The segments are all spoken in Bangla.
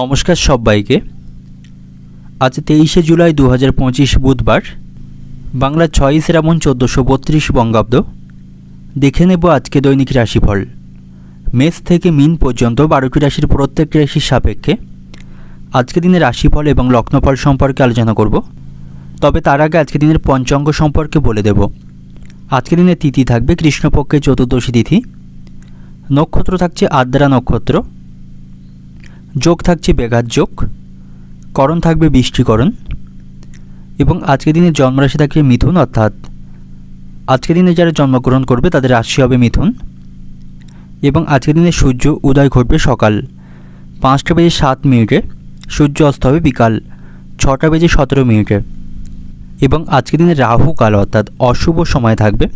নমস্কার সবাইকে। আজ 23শে জুলাই 2025 বুধবার, বাংলা 6ই শ্রাবণ 1432 বঙ্গাব্দ। দেখে নেব আজকে দৈনিক রাশিফল। মেষ থেকে মিন পর্যন্ত 12টি রাশির প্রত্যেক রাশির সাপেক্ষে আজকে দিনের রাশিফল এবং লগ্নফল সম্পর্কে আলোচনা করব। তবে তার আগে আজকে দিনের পঞ্চাঙ্গ সম্পর্কে বলে দেব। আজকে দিনের তিথি থাকবে কৃষ্ণপক্ষের চতুর্দশী তিথি, নক্ষত্র থাকছে আদ্রা নক্ষত্র, যোগ থাকছে বেঘাত যোগ, করণ থাকবে বৃষ্টিকরণ এবং আজকে দিনে জন্মরাশি থাকবে মিথুন, অর্থাৎ আজকে দিনে যারা জন্মগ্রহণ করবে তাদের রাশি হবে মিথুন। এবং আজকে দিনে সূর্য উদয় ঘটবে সকাল 5টা বেজে 7 মিনিটে, সূর্য অস্ত হবে বিকাল 6টা বেজে 17 মিনিটে। এবং আজকে দিনে রাহু কাল অর্থাৎ অশুভ সময় থাকবে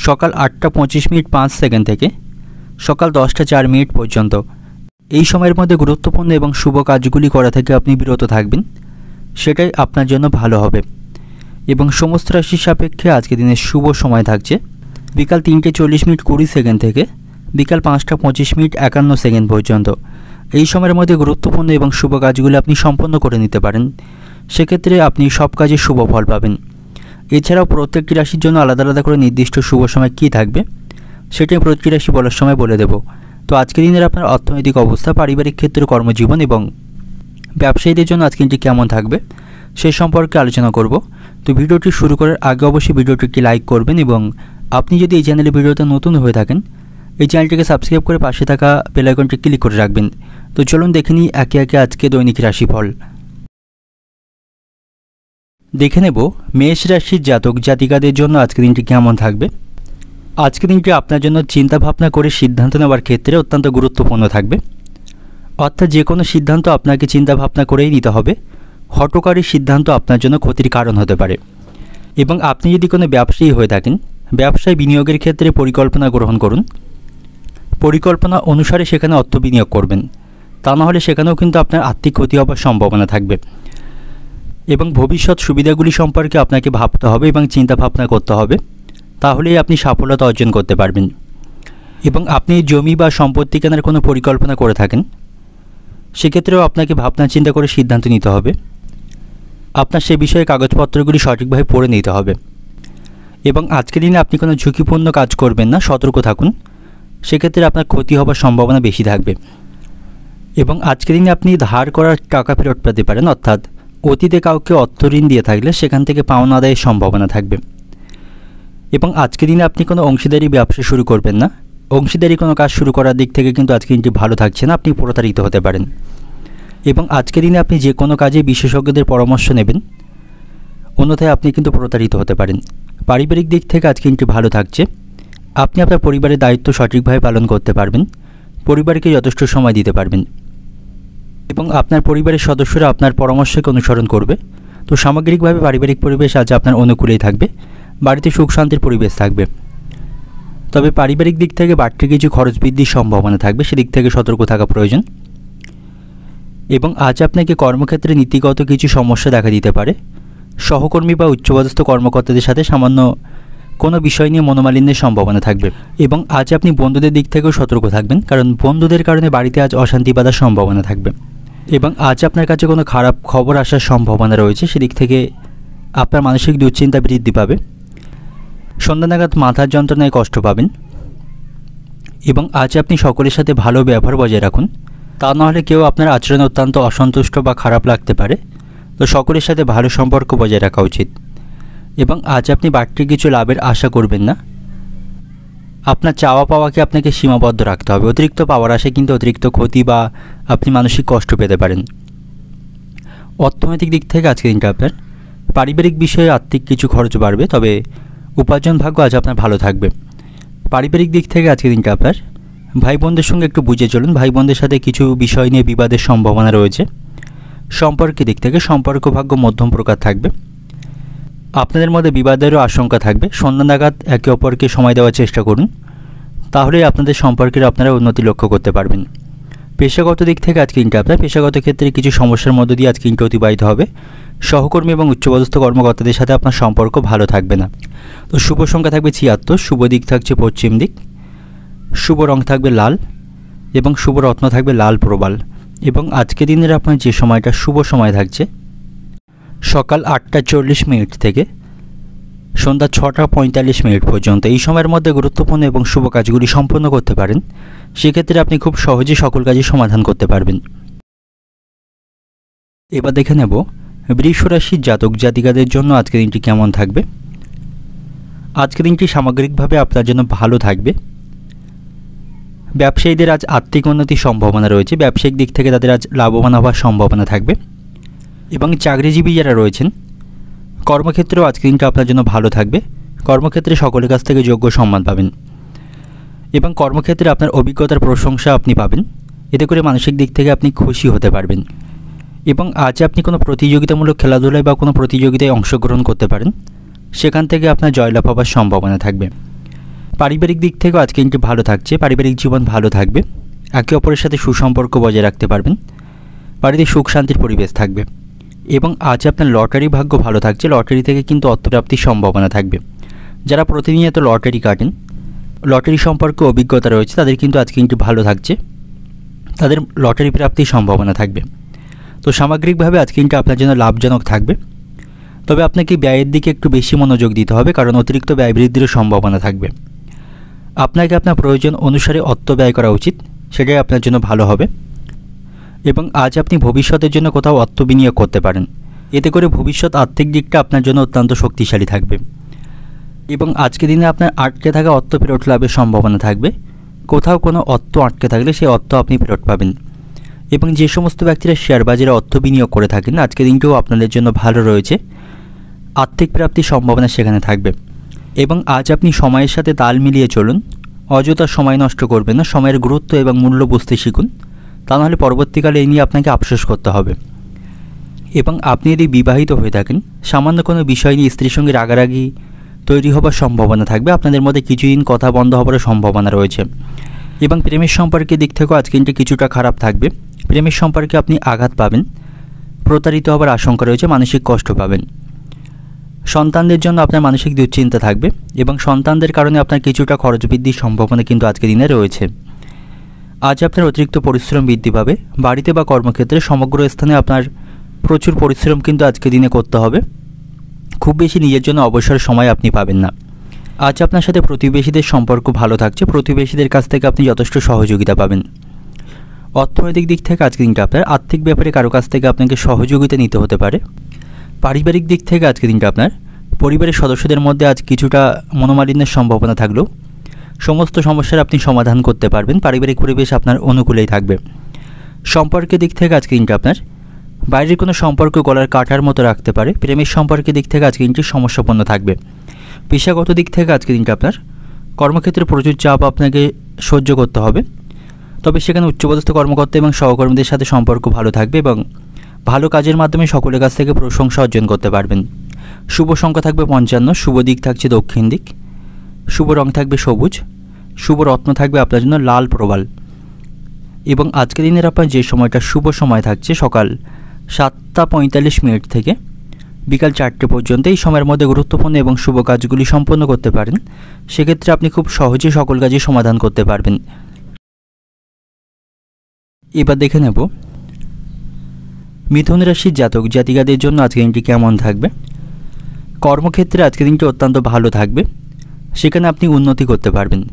সকাল 8টা 25 মিনিট 5 সেকেন্ড থেকে সকাল 10টা 4 মিনিট পর্যন্ত। এই সময়ের মধ্যে গুরুত্বপূর্ণ এবং শুভ কাজগুলি করা থেকে আপনি বিরত থাকবেন, সেটাই আপনার জন্য ভালো হবে। এবং সমস্ত রাশির সাপেক্ষে আজকে দিনের শুভ সময় থাকছে বিকাল 3টে 40 মিনিট 20 সেকেন্ড থেকে বিকাল 5টা 25 মিনিট 51 সেকেন্ড পর্যন্ত। এই সময়ের মধ্যে গুরুত্বপূর্ণ এবং শুভ কাজগুলি আপনি সম্পন্ন করে নিতে পারেন, সেক্ষেত্রে আপনি সব কাজে শুভ ফল পাবেন। এছাড়াও প্রত্যেকটি রাশির জন্য আলাদা আলাদা করে নির্দিষ্ট শুভ সময় কী থাকবে সেটাই প্রতিটি রাশি বলার সময় বলে দেব। তো আজকের দিনের আপনার অর্থনৈতিক অবস্থা, পারিবারিক ক্ষেত্র, কর্মজীবন এবং ব্যবসায়ীদের জন্য আজকে দিনটি কেমন থাকবে সেই সম্পর্কে আলোচনা করব। তো ভিডিওটি শুরু করার আগে অবশ্যই ভিডিওটি একটি লাইক করবেন এবং আপনি যদি এই চ্যানেলে ভিডিওতে নতুন হয়ে থাকেন এই চ্যানেলটিকে সাবস্ক্রাইব করে পাশে থাকা বেল আইকনটি ক্লিক করে রাখবেন। তো চলুন দেখে নিই একে একে আজকে দৈনিক রাশিফল। দেখে নেব মেষ রাশির জাতক জাতিকাদের জন্য আজকে দিনটি কেমন থাকবে। আজকের দিনটি আপনার জন্য চিন্তা ভাবনা করে সিদ্ধান্ত নেওয়ার ক্ষেত্রে অত্যন্ত গুরুত্বপূর্ণ থাকবে। অর্থাৎ যে কোনো সিদ্ধান্ত আপনাকে চিন্তা ভাবনা করেই নিতে হবে। হঠকারী সিদ্ধান্ত আপনার জন্য ক্ষতির কারণ হতে পারে। এবং আপনি যদি কোনো ব্যবসায়ী হয়ে থাকেন, ব্যবসায় বিনিয়োগের ক্ষেত্রে পরিকল্পনা গ্রহণ করুন। পরিকল্পনা অনুসারে সেখানে অর্থ বিনিয়োগ করবেন, তা নাহলে সেখানেও কিন্তু আপনার আর্থিক ক্ষতি হওয়ার সম্ভাবনা থাকবে। এবং ভবিষ্যৎ সুবিধাগুলি সম্পর্কে আপনাকে ভাবতে হবে এবং চিন্তা ভাবনা করতে হবে, তাহলেই আপনি সফলতা অর্জন করতে পারবেন। এবং আপনি জমি বা সম্পত্তি কেনার কোনো পরিকল্পনা করে থাকেন, সেক্ষেত্রেও আপনাকে ভাবনা চিন্তা করে সিদ্ধান্ত নিতে হবে। আপনার সে বিষয়ে কাগজপত্রগুলি সঠিকভাবে পড়ে নিতে হবে। এবং আজকের দিনে আপনি কোনো ঝুঁকিপূর্ণ কাজ করবেন না, সতর্ক থাকুন, সেক্ষেত্রে আপনার ক্ষতি হওয়ার সম্ভাবনা বেশি থাকবে। এবং আজকের দিনে আপনি ধার করার টাকা ফেরত পেতে পারেন, অর্থাৎ অতীতে কাউকে অর্থ ঋণ দিয়ে থাকলে সেখান থেকে পাওনা আদায়ের সম্ভাবনা থাকবে। এবং আজকের দিনে আপনি কোনো অংশীদারি ব্যবসা শুরু করবেন না। অংশীদারি কোনো কাজ শুরু করার দিক থেকে কিন্তু আজকে দিনটি ভালো থাকছে না, আপনি প্রতারিত হতে পারেন। এবং আজকের দিনে আপনি যে কোনো কাজে বিশেষজ্ঞদের পরামর্শ নেবেন, অন্যথায় আপনি কিন্তু প্রতারিত হতে পারেন। পারিবারিক দিক থেকে আজকে দিনটি ভালো থাকছে। আপনি আপনার পরিবারের দায়িত্ব সঠিকভাবে পালন করতে পারবেন, পরিবারকে যথেষ্ট সময় দিতে পারবেন এবং আপনার পরিবারের সদস্যরা আপনার পরামর্শকে অনুসরণ করবে। তো সামগ্রিকভাবে পারিবারিক পরিবেশ আজ আপনার অনুকূলেই থাকবে, বাড়িতে সুখ শান্তির পরিবেশ থাকবে। তবে পারিবারিক দিক থেকে বাড়তি কিছু খরচ বৃদ্ধির সম্ভাবনা থাকবে, সেদিক থেকে সতর্ক থাকা প্রয়োজন। এবং আজ আপনাকে কর্মক্ষেত্রে নীতিগত কিছু সমস্যা দেখা দিতে পারে। সহকর্মী বা উচ্চপদস্থ কর্মকর্তাদের সাথে সামান্য কোনো বিষয় নিয়ে মনোমালিন্যের সম্ভাবনা থাকবে। এবং আজ আপনি বন্ধুদের দিক থেকেও সতর্ক থাকবেন, কারণ বন্ধুদের কারণে বাড়িতে আজ অশান্তি বাঁধার সম্ভাবনা থাকবে। এবং আজ আপনার কাছে কোনো খারাপ খবর আসার সম্ভাবনা রয়েছে, সেদিক থেকে আপনার মানসিক দুশ্চিন্তা বৃদ্ধি পাবে। সন্ধ্যা নাগাদ মাথার যন্ত্রণায় কষ্ট পাবেন। এবং আজ আপনি সকলের সাথে ভালো ব্যবহার বজায় রাখুন, তা নাহলে কেউ আপনার আচরণে অত্যন্ত অসন্তুষ্ট বা খারাপ লাগতে পারে। তো সকলের সাথে ভালো সম্পর্ক বজায় রাখা উচিত। এবং আজ আপনি বাড়তি কিছু লাভের আশা করবেন না। আপনার চাওয়া পাওয়াকে আপনাকে সীমাবদ্ধ রাখতে হবে। অতিরিক্ত পাওয়ার আশায় কিন্তু অতিরিক্ত ক্ষতি বা আপনি মানসিক কষ্ট পেতে পারেন। অর্থনৈতিক দিক থেকে আজকে দিনটা আপনার পারিবারিক বিষয়ে আর্থিক কিছু খরচ বাড়বে, তবে উপার্জন ভাগ্য আজ আপনার ভালো থাকবে। পারিবারিক দিক থেকে আজকে দিনটা আপনার ভাই বোনদের সঙ্গে একটু বুঝে চলুন। ভাই বোনদের সাথে কিছু বিষয় নিয়ে বিবাদের সম্ভাবনা রয়েছে। সম্পর্কের দিক থেকে সম্পর্ক ভাগ্য মধ্যম প্রকার থাকবে। আপনাদের মধ্যে বিবাদেরও আশঙ্কা থাকবে। সন্ধ্যা নাগাদ একে অপরকে সময় দেওয়ার চেষ্টা করুন, তাহলেই আপনাদের সম্পর্কের আপনারা উন্নতি লক্ষ্য করতে পারবেন। পেশাগত দিক থেকে আজকে দিনটা আপনার পেশাগত ক্ষেত্রে কিছু সমস্যার মধ্য দিয়ে আজকে দিনটা অতিবাহিত হবে। সহকর্মী এবং উচ্চপদস্থ কর্মকর্তাদের সাথে আপনার সম্পর্ক ভালো থাকবে না। তো শুভ সংখ্যা থাকবে 76, শুভ দিক থাকছে পশ্চিম দিক, শুভ রং থাকবে লাল এবং শুভ রত্ন থাকবে লাল প্রবাল। এবং আজকে দিনের আপনার যে সময়টা শুভ সময় থাকছে সকাল 8:40 থেকে সন্ধ্যা 6:45 পর্যন্ত, এই সময়ের মধ্যে গুরুত্বপূর্ণ এবং শুভ কাজগুলি সম্পন্ন করতে পারেন। সেক্ষেত্রে আপনি খুব সহজেই সকল কাজই সমাধান করতে পারবেন। এবার দেখে নেব বৃষ রাশির জাতক জাতিকাদের জন্য আজকের দিনটি কেমন থাকবে। আজকের দিনটি সামগ্রিকভাবে আপনার জন্য ভালো থাকবে। ব্যবসায়ীদের আজ আর্থিক উন্নতির সম্ভাবনা রয়েছে। ব্যবসায়িক দিক থেকে তাদের আজ লাভবান হওয়ার সম্ভাবনা থাকবে। এবং চাকরিজীবী যারা রয়েছেন কর্মক্ষেত্রেও আজকের দিনটা আপনার জন্য ভালো থাকবে। কর্মক্ষেত্রে সকলের কাছ থেকে যোগ্য সম্মান পাবেন এবং কর্মক্ষেত্রে আপনার অভিজ্ঞতার প্রশংসা আপনি পাবেন। এতে করে মানসিক দিক থেকে আপনি খুশি হতে পারবেন। এবং আজ আপনি কোনো প্রতিযোগিতামূলক খেলাধুলায় বা কোনো প্রতিযোগিতায় অংশগ্রহণ করতে পারেন, সেখান থেকে আপনার জয়লাভ হওয়ার সম্ভাবনা থাকবে। পারিবারিক দিক থেকেও আজকে দিনটি ভালো থাকছে। পারিবারিক জীবন ভালো থাকবে। একে অপরের সাথে সুসম্পর্ক বজায় রাখতে পারবেন। বাড়িতে সুখ শান্তির পরিবেশ থাকবে। এবং আজ আপনার লটারি ভাগ্য ভালো থাকছে। লটারি থেকে কিন্তু অর্থপ্রাপ্তির সম্ভাবনা থাকবে। যারা প্রতিনিয়ত লটারি কাটেন, লটারি সম্পর্কে অভিজ্ঞতা রয়েছে, তাদের কিন্তু আজকে দিনটি ভালো থাকছে। তাদের লটারি প্রাপ্তির সম্ভাবনা থাকবে। তো সামগ্রিকভাবে আজকে দিনটা আপনার জন্য লাভজনক থাকবে। তবে আপনাকে ব্যয়ের দিকে একটু বেশি মনোযোগ দিতে হবে, কারণ অতিরিক্ত ব্যয় বৃদ্ধিরও সম্ভাবনা থাকবে। আপনাকে আপনার প্রয়োজন অনুসারে অর্থ ব্যয় করা উচিত, সেটাই আপনার জন্য ভালো হবে। এবং আজ আপনি ভবিষ্যতের জন্য কোথাও অর্থ বিনিয়োগ করতে পারেন। এতে করে ভবিষ্যৎ আর্থিক দিকটা আপনার জন্য অত্যন্ত শক্তিশালী থাকবে। এবং আজকে দিনে আপনার আটকে থাকা অর্থ ফেরত লাভের সম্ভাবনা থাকবে। কোথাও কোনো অর্থ আটকে থাকলে সেই অর্থ আপনি ফেরত পাবেন। এবং যে সমস্ত ব্যক্তিরা শেয়ার বাজারে অর্থ বিনিয়োগ করে থাকেন, আজকে দিনটিও আপনাদের জন্য ভালো রয়েছে। আর্থিক প্রাপ্তির সম্ভাবনা সেখানে থাকবে। এবং আজ আপনি সময়ের সাথে তাল মিলিয়ে চলুন। অযথা সময় নষ্ট করবেন না। সময়ের গুরুত্ব এবং মূল্য বুঝতে শিখুন, তা নাহলে পরবর্তীকালে এই নিয়ে আপনাকে আফসোস করতে হবে। এবং আপনি যদি বিবাহিত হয়ে থাকেন, সামান্য কোনো বিষয় নিয়ে স্ত্রীর সঙ্গে রাগারাগি তৈরি হবার সম্ভাবনা থাকবে। আপনাদের মধ্যে কিছুদিন কথা বন্ধ হওয়ারও সম্ভাবনা রয়েছে। এবং প্রেমের সম্পর্কের দিক থেকেও আজকে দিনটি কিছুটা খারাপ থাকবে। প্রেমের সম্পর্কে আপনি আঘাত পাবেন, প্রতারিত হবার আশঙ্কা রয়েছে, মানসিক কষ্ট পাবেন। সন্তানদের জন্য আপনার মানসিক দুশ্চিন্তা থাকবে এবং সন্তানদের কারণে আপনার কিছুটা খরচ বৃদ্ধির সম্ভাবনা কিন্তু আজকের দিনে রয়েছে। আজ আপনার অতিরিক্ত পরিশ্রম বৃদ্ধি পাবে। বাড়িতে বা কর্মক্ষেত্রে সমগ্র স্থানে আপনার প্রচুর পরিশ্রম কিন্তু আজকের দিনে করতে হবে। খুব বেশি নিজের জন্য অবসর সময় আপনি পাবেন না। আজ আপনার সাথে প্রতিবেশীদের সম্পর্ক ভালো থাকছে। প্রতিবেশীদের কাছ থেকে আপনি যথেষ্ট সহযোগিতা পাবেন। অর্থনৈতিক দিক থেকে আজকের দিনটা আপনার আর্থিক ব্যাপারে কারো কাছ থেকে আপনাকে সহযোগিতা নিতে হতে পারে। পারিবারিক দিক থেকে আজকের দিনটা আপনার পরিবারের সদস্যদের মধ্যে আজ কিছুটা মনোমালিন্যের সম্ভাবনা থাকলেও সমস্ত সমস্যার আপনি সমাধান করতে পারবেন। পারিবারিক পরিবেশ আপনার অনুকূলেই থাকবে। সম্পর্কের দিক থেকে আজকের দিনটা আপনার বাইরের কোনো সম্পর্ক গলার কাটার মতো রাখতে পারে। প্রেমের সম্পর্কের দিক থেকে আজকের দিনটি সমস্যাপূর্ণ থাকবে। পেশাগত দিক থেকে আজকের দিনটা আপনার কর্মক্ষেত্রে প্রচুর চাপ আপনাকে সহ্য করতে হবে। তবে সেখানে উচ্চপদস্থ কর্মকর্তা এবং সহকর্মীদের সাথে সম্পর্ক ভালো থাকবে এবং ভালো কাজের মাধ্যমে সকলের কাছ থেকে প্রশংসা অর্জন করতে পারবেন। শুভ সংখ্যা থাকবে 55। শুভ দিক থাকছে দক্ষিণ দিক। শুভ রং থাকবে সবুজ। শুভ রত্ন থাকবে আপনার জন্য লাল প্রবাল। এবং আজকের দিনের আপনার যে সময়টা শুভ সময় থাকছে সকাল 7:45 থেকে বিকাল 4টে পর্যন্ত, এই সময়ের মধ্যে গুরুত্বপূর্ণ এবং শুভ কাজগুলি সম্পন্ন করতে পারেন। সেক্ষেত্রে আপনি খুব সহজে সকল কাজই সমাধান করতে পারবেন। এবার দেখে নেব মিথুন রাশির জাতক জাতিকাদের জন্য আজকের দিনটি কেমন থাকবে। কর্মক্ষেত্রে আজকের দিনটি অত্যন্ত ভালো থাকবে। সেখানে আপনি উন্নতি করতে পারবেন।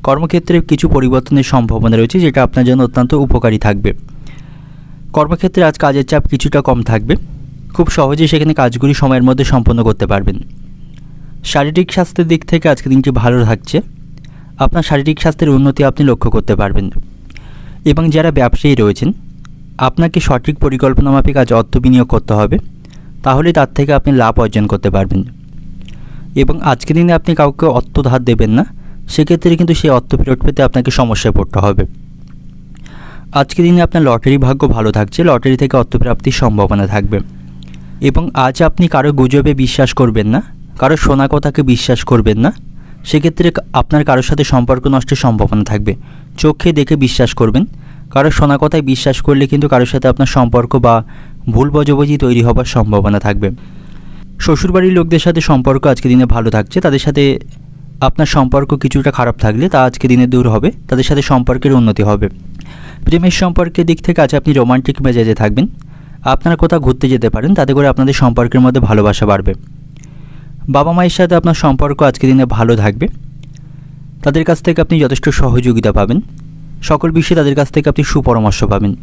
কর্মক্ষেত্রে কিছু পরিবর্তনের সম্ভাবনা রয়েছে, যেটা আপনার জন্য অত্যন্ত উপকারী থাকবে। কর্মক্ষেত্রে আজ কাজের চাপ কিছুটা কম থাকবে। খুব সহজেই সেখানে কাজগুলি সময়ের মধ্যে সম্পন্ন করতে পারবেন। শারীরিক স্বাস্থ্যের দিক থেকে আজকের দিনটি ভালো থাকছে। আপনার শারীরিক স্বাস্থ্যের উন্নতি আপনি লক্ষ্য করতে পারবেন। এবং যারা ব্যবসায়ী রয়েছেন, আপনাকে সঠিক পরিকল্পনা মাফিক আজ অর্থ বিনিয়োগ করতে হবে, তাহলে তার থেকে আপনি লাভ অর্জন করতে পারবেন। এবং আজকের দিনে আপনি কাউকে অর্থ ধার দেবেন না, সেক্ষেত্রে কিন্তু সেই অর্থ ফেরত পেতে আপনাকে সমস্যায় পড়তে হবে। আজকের দিনে আপনার লটারি ভাগ্য ভালো থাকছে। লটারি থেকে অর্থপ্রাপ্তির সম্ভাবনা থাকবে। এবং আজ আপনি কারো গুজবে বিশ্বাস করবেন না, কারো শোনা কথাকে বিশ্বাস করবেন না। সেক্ষেত্রে আপনার কারোর সাথে সম্পর্ক নষ্টের সম্ভাবনা থাকবে। চোখে দেখে বিশ্বাস করবেন। কারো শোনা কথায় বিশ্বাস করলে কিন্তু কারোর সাথে আপনার সম্পর্ক বা ভুল বোঝাবুঝি তৈরি হবার সম্ভাবনা থাকবে। শ্বশুরবাড়ির লোকদের সাথে সম্পর্ক আজকে দিনে ভালো থাকছে। তাদের সাথে আপনার সম্পর্ক কিছুটা খারাপ থাকলে তা আজকে দিনে দূর হবে। তাদের সাথে সম্পর্কের উন্নতি হবে। প্রেমের সম্পর্কের দিক থেকে আজ আপনি রোমান্টিক মেজাজে থাকবেন। আপনারা কোথাও ঘুরতে যেতে পারেন, তাতে করে আপনাদের সম্পর্কের মধ্যে ভালোবাসা বাড়বে। বাবা মায়ের সাথে আপনার সম্পর্ক আজকের দিনে ভালো থাকবে। তাদের কাছ থেকে আপনি যথেষ্ট সহযোগিতা পাবেন। সকল বিষয়ে তাদের কাছ থেকে আপনি সুপরামর্শ পাবেন।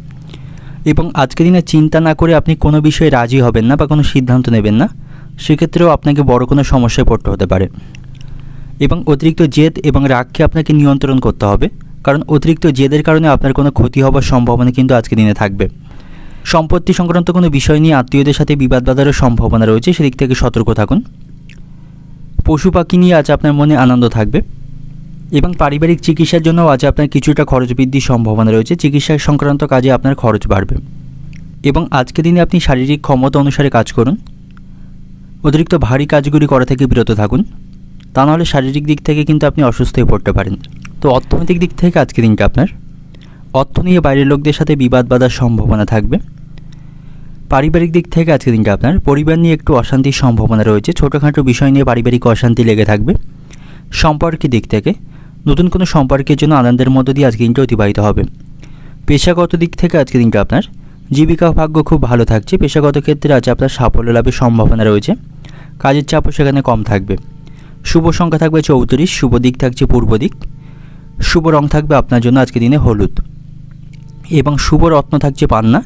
এবং আজকের দিনে চিন্তা না করে আপনি কোনো বিষয়ে রাজি হবেন না বা কোনো সিদ্ধান্ত নেবেন না, সেক্ষেত্রেও আপনাকে বড় কোনো সমস্যায় পড়তে হতে পারে। এবং অতিরিক্ত জেদ এবং রাগকে আপনাকে নিয়ন্ত্রণ করতে হবে, কারণ অতিরিক্ত জেদের কারণে আপনার কোনো ক্ষতি হওয়ার সম্ভাবনা কিন্তু আজকের দিনে থাকবে। সম্পত্তি সংক্রান্ত কোনো বিষয় নিয়ে আত্মীয়দের সাথে বিবাদ বাঁধারও সম্ভাবনা রয়েছে, সেদিক থেকে সতর্ক থাকুন। পশু পাখি নিয়ে আজ আপনার মনে আনন্দ থাকবে। এবং পারিবারিক চিকিৎসার জন্য আজ আপনার কিছুটা খরচ বৃদ্ধির সম্ভাবনা রয়েছে। চিকিৎসা সংক্রান্ত কাজে আপনার খরচ বাড়বে। এবং আজকের দিনে আপনি শারীরিক ক্ষমতা অনুসারে কাজ করুন। অতিরিক্ত ভারী কাজগুলি করা থেকে বিরত থাকুন, তা নাহলে শারীরিক দিক থেকে কিন্তু আপনি অসুস্থ হয়ে পড়তে পারেন। তো অর্থনৈতিক দিক থেকে আজকের দিনটা আপনার অর্থ নিয়ে বাইরের লোকদের সাথে বিবাদ বাঁধার সম্ভাবনা থাকবে। পারিবারিক দিক থেকে আজকের দিনটা আপনার পরিবার নিয়ে একটু অশান্তির সম্ভাবনা রয়েছে। ছোটোখাটো বিষয় নিয়ে পারিবারিক অশান্তি লেগে থাকবে। সম্পর্কের দিক থেকে নতুন কোনো সম্পর্কের জন্য আনন্দের মধ্য দিয়ে আজকের দিনটা অতিবাহিত হবে। পেশাগত দিক থেকে আজকের দিনটা আপনার জীবিকা ভাগ্য খুব ভালো থাকছে। পেশাগত ক্ষেত্রে আজ আপনার সাফল্য লাভের সম্ভাবনা রয়েছে। কাজের চাপও সেখানে কম থাকবে। শুভ সংখ্যা থাকবে 34, শুভ দিক থাকছে পূর্ব দিক। শুভ রং থাকবে আপনার জন্য আজকের দিনে হলুদ। এবং শুভ রত্ন থাকছে পান্না।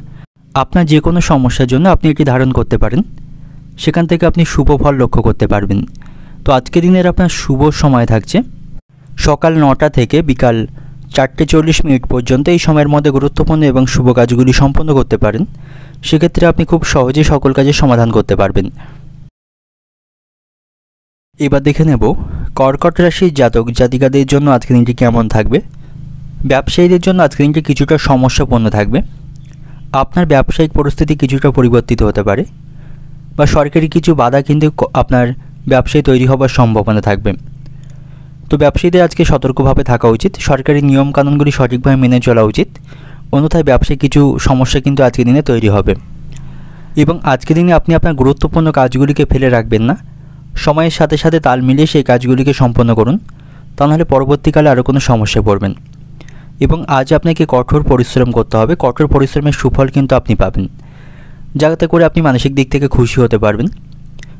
আপনার যে কোনো সমস্যার জন্য আপনি এটি ধারণ করতে পারেন, সেখান থেকে আপনি শুভ ফল লক্ষ্য করতে পারবেন। তো আজকের দিনের আপনার শুভ সময় থাকছে সকাল 9টা থেকে বিকাল 4:40 পর্যন্ত। এই সময়ের মধ্যে গুরুত্বপূর্ণ এবং শুভ কাজগুলি সম্পন্ন করতে পারেন। সেক্ষেত্রে আপনি খুব সহজে সকল কাজের সমাধান করতে পারবেন। এবার দেখে নেব কর্কট রাশির জাতক জাতিকাদের জন্য আজকের দিনটি কেমন থাকবে। ব্যবসায়ীদের জন্য আজকের দিনটি কিছুটা সমস্যাপূর্ণ থাকবে। আপনার ব্যবসায়িক পরিস্থিতি কিছুটা পরিবর্তিত হতে পারে, বা সরকারি কিছু বাধা কিন্তু আপনার ব্যবসায় তৈরি হবার সম্ভাবনা থাকবে। তো ব্যবসায়ীদের আজকে সতর্কভাবে থাকা উচিত। সরকারি নিয়মকানুনগুলি সঠিকভাবে মেনে চলা উচিত, অন্যথায় ব্যবসায় কিছু সমস্যা কিন্তু আজকের দিনে তৈরি হবে। এবং আজকের দিনে আপনি আপনার গুরুত্বপূর্ণ কাজগুলিকে ফেলে রাখবেন না। সময়ের সাথে সাথে তাল মিলিয়ে সেই কাজগুলিকে সম্পন্ন করুন, তা নাহলে পরবর্তীকালে আরও কোনো সমস্যায় পড়বেন। এবং আজ আপনাকে কঠোর পরিশ্রম করতে হবে। কঠোর পরিশ্রমের সুফল কিন্তু আপনি পাবেন, যাতে করে আপনি মানসিক দিক থেকে খুশি হতে পারবেন।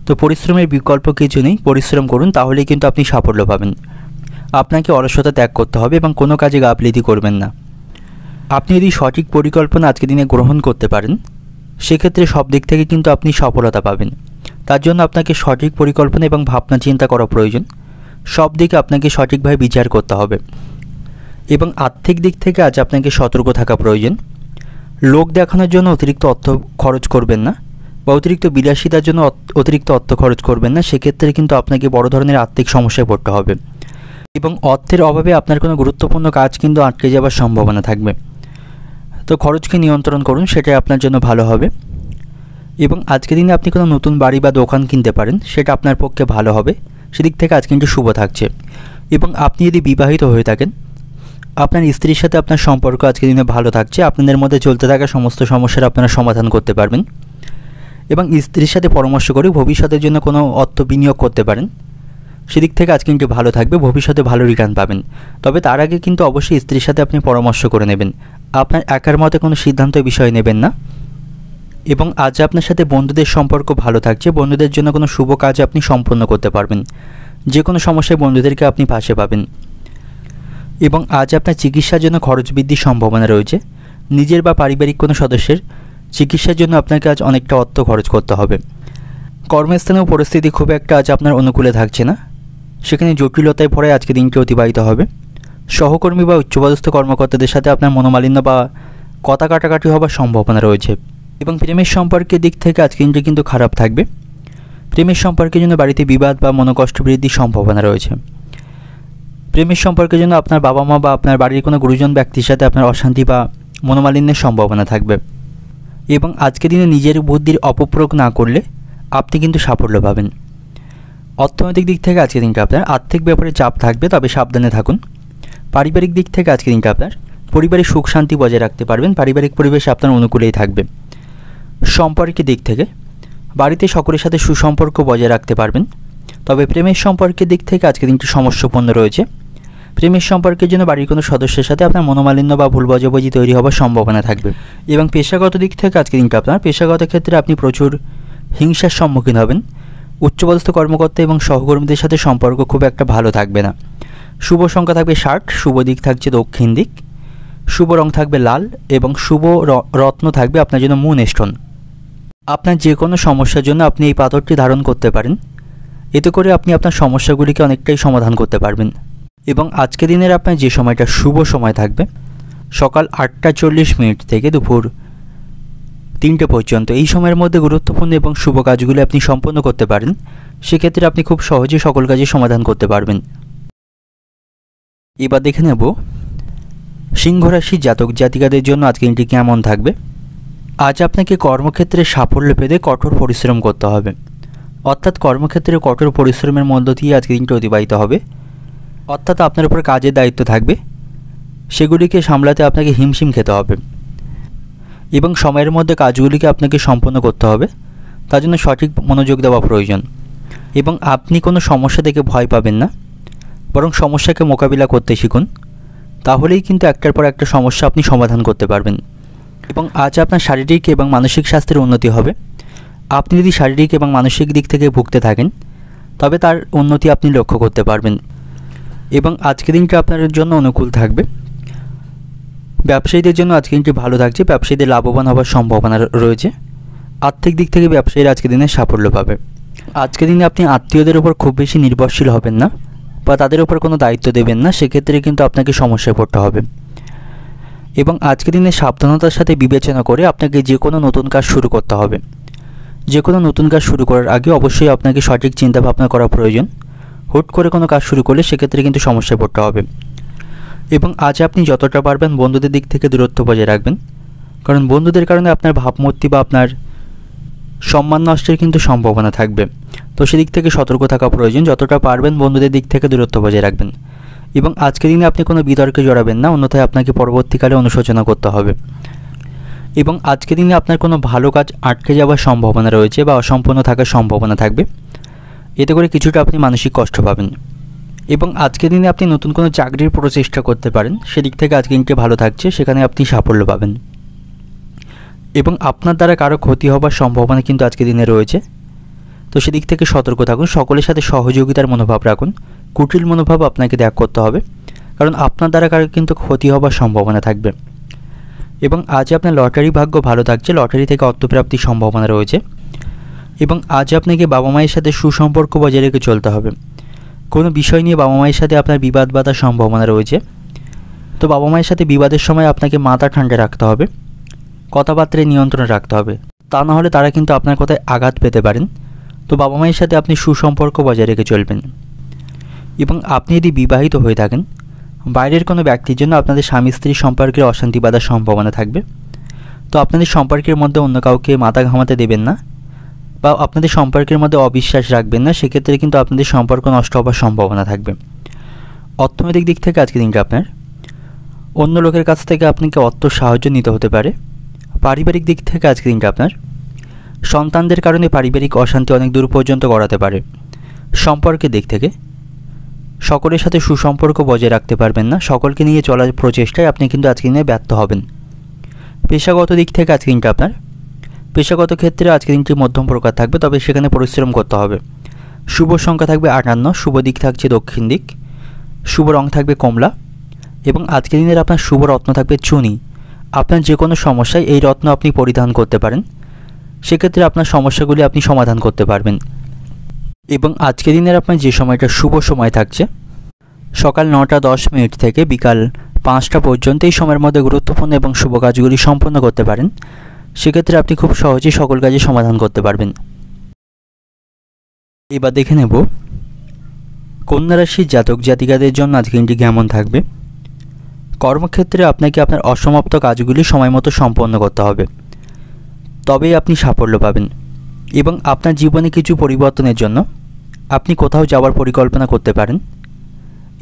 তো পরিশ্রমের বিকল্প কিছু নেই, পরিশ্রম করুন, তাহলেই কিন্তু আপনি সাফল্য পাবেন। আপনাকে অলসতা ত্যাগ করতে হবে এবং কোনো কাজে গাফিলতি করবেন না। আপনি যদি সঠিক পরিকল্পনা আজকের দিনে গ্রহণ করতে পারেন, সেক্ষেত্রে সব দিক থেকে কিন্তু আপনি সফলতা পাবেন। তার জন্য আপনাকে সঠিক পরিকল্পনা এবং ভাবনা চিন্তা করা প্রয়োজন। সব দিকে আপনাকে সঠিকভাবে বিচার করতে হবে। এবং আর্থিক দিক থেকে আজ আপনাকে সতর্ক থাকা প্রয়োজন। লোক দেখানোর জন্য অতিরিক্ত অর্থ খরচ করবেন না, বা অতিরিক্ত বিলাসিতার জন্য অতিরিক্ত অর্থ খরচ করবেন না। সেক্ষেত্রে কিন্তু আপনাকে বড় ধরনের আর্থিক সমস্যায় পড়তে হবে। এবং অর্থের অভাবে আপনার কোনো গুরুত্বপূর্ণ কাজ কিন্তু আটকে যাওয়ার সম্ভাবনা থাকবে। তো খরচকে নিয়ন্ত্রণ করুন, সেটাই আপনার জন্য ভালো হবে। এবং আজকের দিনে আপনি কোনো নতুন বাড়ি বা দোকান কিনতে পারেন, সেটা আপনার পক্ষে ভালো হবে। সেদিক থেকে আজ কিন্তু শুভ থাকছে। এবং আপনি যদি বিবাহিত হয়ে থাকেন, আপনার স্ত্রীর সাথে আপনার সম্পর্ক আজকের দিনে ভালো থাকছে। আপনাদের মধ্যে চলতে থাকা সমস্ত সমস্যার আপনারা সমাধান করতে পারবেন। এবং স্ত্রীর সাথে পরামর্শ করে ভবিষ্যতের জন্য কোনো অর্থ বিনিয়োগ করতে পারেন। সেদিক থেকে আজ কিন্তু ভালো থাকবে, ভবিষ্যতে ভালো রিটার্ন পাবেন। তবে তার আগে কিন্তু অবশ্যই স্ত্রীর সাথে আপনি পরামর্শ করে নেবেন। আপনার একার মতে কোনো সিদ্ধান্ত বিষয় নেবেন না। এবং আজ আপনার সাথে বন্ধুদের সম্পর্ক ভালো থাকছে। বন্ধুদের জন্য কোনো শুভ কাজ আপনি সম্পন্ন করতে পারবেন। যে কোনো সমস্যায় বন্ধুদেরকে আপনি পাশে পাবেন। এবং আজ আপনার চিকিৎসার জন্য খরচ বৃদ্ধির সম্ভাবনা রয়েছে। নিজের বা পারিবারিক কোনো সদস্যের চিকিৎসার জন্য আপনাকে আজ অনেকটা অর্থ খরচ করতে হবে। কর্মস্থানেও পরিস্থিতি খুব একটা আজ আপনার অনুকূলে থাকছে না, সেখানে জটিলতায় ভরে আজকে দিনটি অতিবাহিত হবে। সহকর্মী বা উচ্চপদস্থ কর্মকর্তাদের সাথে আপনার মনোমালিন্য বা কথা কাটাকাটি হবার সম্ভাবনা রয়েছে। এবং প্রেমের সম্পর্কের দিক থেকে আজকে দিনটি কিন্তু খারাপ থাকবে। প্রেমের সম্পর্কের জন্য বাড়িতে বিবাদ বা মনোকষ্ট বৃদ্ধির সম্ভাবনা রয়েছে। প্রেমের সম্পর্কের জন্য আপনার বাবা মা বা আপনার বাড়ির কোনো গুরুজন ব্যক্তির সাথে আপনার অশান্তি বা মনোমালিন্যের সম্ভাবনা থাকবে। এবং আজকে দিনে নিজের বুদ্ধির অপপ্রয়োগ না করলে আপনি কিন্তু সাফল্য পাবেন। অর্থনৈতিক দিক থেকে আজকে দিনটা আপনার আর্থিক ব্যাপারে চাপ থাকবে, তবে সাবধানে থাকুন। পারিবারিক দিক থেকে আজকে দিনটা আপনার পরিবারের সুখ শান্তি বজায় রাখতে পারবেন। পারিবারিক পরিবেশ আপনার অনুকূলেই থাকবে। সম্পর্কের দিক থেকে বাড়িতে সকলের সাথে সুসম্পর্ক বজায় রাখতে পারবেন। তবে প্রেমের সম্পর্কের দিক থেকে আজকে দিনটি সমস্যাপূর্ণ রয়েছে। প্রেমের সম্পর্কের জন্য বাড়ির কোনো সদস্যের সাথে আপনার মনোমালিন্য বা ভুল বোঝাবুঝি তৈরি হওয়ার সম্ভাবনা থাকবে। এবং পেশাগত দিক থেকে আজকের দিনটা আপনার পেশাগত ক্ষেত্রে আপনি প্রচুর হিংসার সম্মুখীন হবেন। উচ্চপদস্থ কর্মকর্তা এবং সহকর্মীদের সাথে সম্পর্ক খুব একটা ভালো থাকবে না। শুভ সংখ্যা থাকবে 60, শুভ দিক থাকছে দক্ষিণ দিক, শুভ রং থাকবে লাল এবং শুভ রত্ন থাকবে আপনার জন্য মুন স্টোন। আপনার যে কোনো সমস্যার জন্য আপনি এই পাথরটি ধারণ করতে পারেন, এতে করে আপনি আপনার সমস্যাগুলিকে অনেকটাই সমাধান করতে পারবেন। এবং আজকে দিনের আপনার যে সময়টা শুভ সময় থাকবে সকাল 8টা 40 থেকে দুপুর 3টে পর্যন্ত, এই সময়ের মধ্যে গুরুত্বপূর্ণ এবং শুভ কাজগুলি আপনি সম্পন্ন করতে পারেন। সেক্ষেত্রে আপনি খুব সহজে সকল কাজের সমাধান করতে পারবেন। এবার দেখে নেব সিংহ রাশির জাতক জাতিকাদের জন্য আজকে দিনটি কেমন থাকবে। আজ আপনাকে কর্মক্ষেত্রে সাফল্য পেতে কঠোর পরিশ্রম করতে হবে, অর্থাৎ কর্মক্ষেত্রে কঠোর পরিশ্রমের মধ্য দিয়ে আজকে দিনটি অতিবাহিত হবে। অর্থাৎ আপনার উপর কাজের দায়িত্ব থাকবে, সেগুলিকে সামলাতে আপনাকে হিমশিম খেতে হবে এবং সময়ের মধ্যে কাজগুলিকে আপনাকে সম্পন্ন করতে হবে। তার জন্য সঠিক মনোযোগ দেওয়া প্রয়োজন। এবং আপনি কোনো সমস্যা থেকে ভয় পাবেন না, বরং সমস্যাকে মোকাবিলা করতে শিখুন, তাহলেই কিন্তু একটার পর একটা সমস্যা আপনি সমাধান করতে পারবেন। এবং আজ আপনার শারীরিক এবং মানসিক স্বাস্থ্যের উন্নতি হবে। আপনি যদি শারীরিক এবং মানসিক দিক থেকে ভুগতে থাকেন তবে তার উন্নতি আপনি লক্ষ্য করতে পারবেন। এবং আজকের দিনটা আপনার জন্য অনুকূল থাকবে। ব্যবসায়ীদের জন্য আজকের দিনটি ভালো থাকছে, ব্যবসায়ীদের লাভবান হওয়ার সম্ভাবনা রয়েছে। আর্থিক দিক থেকে ব্যবসায়ীরা আজকের দিনে সাফল্য পাবে। আজকের দিনে আপনি আত্মীয়দের উপর খুব বেশি নির্ভরশীল হবেন না বা তাদের উপর কোনো দায়িত্ব দেবেন না, সেক্ষেত্রে কিন্তু আপনাকে সমস্যায় পড়তে হবে। এবং আজকের দিনে সাবধানতার সাথে বিবেচনা করে আপনাকে যে কোনো নতুন কাজ শুরু করতে হবে। যে কোনো নতুন কাজ শুরু করার আগে অবশ্যই আপনাকে সঠিক চিন্তাভাবনা করা প্রয়োজন। হুট করে কোনো কাজ শুরু করলে সেক্ষেত্রে কিন্তু সমস্যায় পড়তে হবে। এবং আজ আপনি যতটা পারবেন বন্ধুদের দিক থেকে দূরত্ব বজায় রাখবেন, কারণ বন্ধুদের কারণে আপনার ভাবমূর্তি বা আপনার সম্মান নষ্টের কিন্তু সম্ভাবনা থাকবে। তো সেদিক থেকে সতর্ক থাকা প্রয়োজন। যতটা পারবেন বন্ধুদের দিক থেকে দূরত্ব বজায় রাখবেন। এবং আজকের দিনে আপনি কোনো বিতর্কে জড়াবেন না, অন্যথায় আপনাকে পরবর্তীকালে অনুশোচনা করতে হবে। এবং আজকের দিনে আপনার কোনো ভালো কাজ আটকে যাওয়ার সম্ভাবনা রয়েছে বা অসম্পূর্ণ থাকার সম্ভাবনা থাকবে, এতে করে কিছুটা আপনি মানসিক কষ্ট পাবেন। এবং আজকের দিনে আপনি নতুন কোনো চাকরির প্রচেষ্টা করতে পারেন, সেদিক থেকে আজকের দিনটি ভালো থাকছে, সেখানে আপনি সাফল্য পাবেন। এবং আপনার দ্বারা কারো ক্ষতি হবার সম্ভাবনা কিন্তু আজকের দিনে রয়েছে। তো সেদিক থেকে সতর্ক থাকুন, সকলের সাথে সহযোগিতার মনোভাব রাখুন। কুটিল মনোভাব আপনাকে ত্যাগ করতে হবে, কারণ আপনার দ্বারা কারো কিন্তু ক্ষতি হবার সম্ভাবনা থাকবে। এবং আজ আপনার লটারি ভাগ্য ভালো থাকছে, লটারি থেকে অর্থপ্রাপ্তির সম্ভাবনা রয়েছে। এবং আজ আপনাকে বাবা মায়ের সাথে সুসম্পর্ক বজায় রেখে চলতে হবে। কোনো বিষয় নিয়ে বাবা মায়ের সাথে আপনার বিবাদ বাঁধার সম্ভাবনা রয়েছে। তো বাবা মায়ের সাথে বিবাদের সময় আপনাকে মাথা ঠান্ডা রাখতে হবে, কথাবার্তায় নিয়ন্ত্রণ রাখতে হবে, তা না হলে তারা কিন্তু আপনার কথায় আঘাত পেতে পারেন। তো বাবা মায়ের সাথে আপনি সুসম্পর্ক বজায় রেখে চলবেন। এবং আপনি যদি বিবাহিত হয়ে থাকেন, বাইরের কোনো ব্যক্তির জন্য আপনাদের স্বামী স্ত্রীর সম্পর্কের অশান্তি বাঁধার সম্ভাবনা থাকবে। তো আপনাদের সম্পর্কের মধ্যে অন্য কাউকে মাথা ঘামাতে দেবেন না বা আপনাদের সম্পর্কের মধ্যে অবিশ্বাস রাখবেন না, সেক্ষেত্রে কিন্তু আপনাদের সম্পর্ক নষ্ট হওয়ার সম্ভাবনা থাকবে। অর্থনৈতিক দিক থেকে আজকের দিনটা আপনার অন্য লোকের কাছ থেকে আপনাকে অর্থ সাহায্য নিতে হতে পারে। পারিবারিক দিক থেকে আজকের দিনটা আপনার সন্তানদের কারণে পারিবারিক অশান্তি অনেক দূর পর্যন্ত গড়াতে পারে। সম্পর্কের দিক থেকে সকলের সাথে সুসম্পর্ক বজায় রাখতে পারবেন না, সকলকে নিয়ে চলার প্রচেষ্টায় আপনি কিন্তু আজকের দিনে ব্যর্থ হবেন। পেশাগত দিক থেকে আজকের দিনটা আপনার পেশাগত ক্ষেত্রে আজকের দিনটি মধ্যম প্রকার থাকবে, তবে সেখানে পরিশ্রম করতে হবে। শুভ সংখ্যা থাকবে 58, শুভ দিক থাকছে দক্ষিণ দিক, শুভ রং থাকবে কমলা এবং আজকের দিনের আপনার শুভ রত্ন থাকবে চুনি। আপনার যে কোনো সমস্যায় এই রত্ন আপনি পরিধান করতে পারেন, সেক্ষেত্রে আপনার সমস্যাগুলি আপনি সমাধান করতে পারবেন। এবং আজকের দিনের আপনার যে সময়টা শুভ সময় থাকছে সকাল 9টা 10 থেকে বিকাল 5টা পর্যন্ত, এই সময়ের মধ্যে গুরুত্বপূর্ণ এবং শুভ কাজগুলি সম্পন্ন করতে পারেন, সেক্ষেত্রে আপনি খুব সহজেই সকল কাজে সমাধান করতে পারবেন। এবার দেখে নেব কন্যা রাশির জাতক জাতিকাদের জন্য আজকে দিনটি কেমন থাকবে। কর্মক্ষেত্রে আপনাকে আপনার অসমাপ্ত কাজগুলি সময়মতো সম্পন্ন করতে হবে, তবেই আপনি সাফল্য পাবেন। এবং আপনার জীবনে কিছু পরিবর্তনের জন্য আপনি কোথাও যাওয়ার পরিকল্পনা করতে পারেন,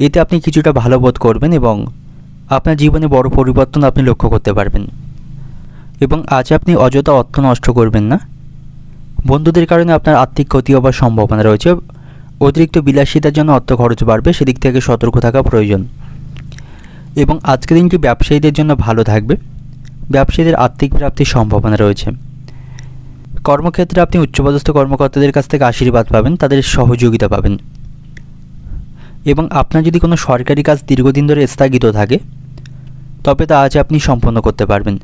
এতে আপনি কিছুটা ভালো বোধ করবেন এবং আপনার জীবনে বড় পরিবর্তন আপনি লক্ষ্য করতে পারবেন। এবং আজ আপনি অযথা অর্থ নষ্ট করবেন না। বন্ধুদের কারণে আপনার আর্থিক ক্ষতি হওয়ার সম্ভাবনা রয়েছে, অতিরিক্ত বিলাসিতার জন্য অর্থ খরচ বাড়বে, সেদিক থেকে সতর্ক থাকা প্রয়োজন। এবং আজকের দিনটি ব্যবসায়ীদের জন্য ভালো থাকবে। ব্যবসায়ীদের আর্থিক প্রাপ্তির সম্ভাবনা রয়েছে। কর্মক্ষেত্রে আপনি উচ্চপদস্থ কর্মকর্তাদের কাছ থেকে আশীর্বাদ পাবেন, তাদের সহযোগিতা পাবেন। এবং আপনার যদি কোনো সরকারি কাজ দীর্ঘদিন ধরে স্থগিত থাকে তবে তা আজ আপনি সম্পন্ন করতে পারবেন।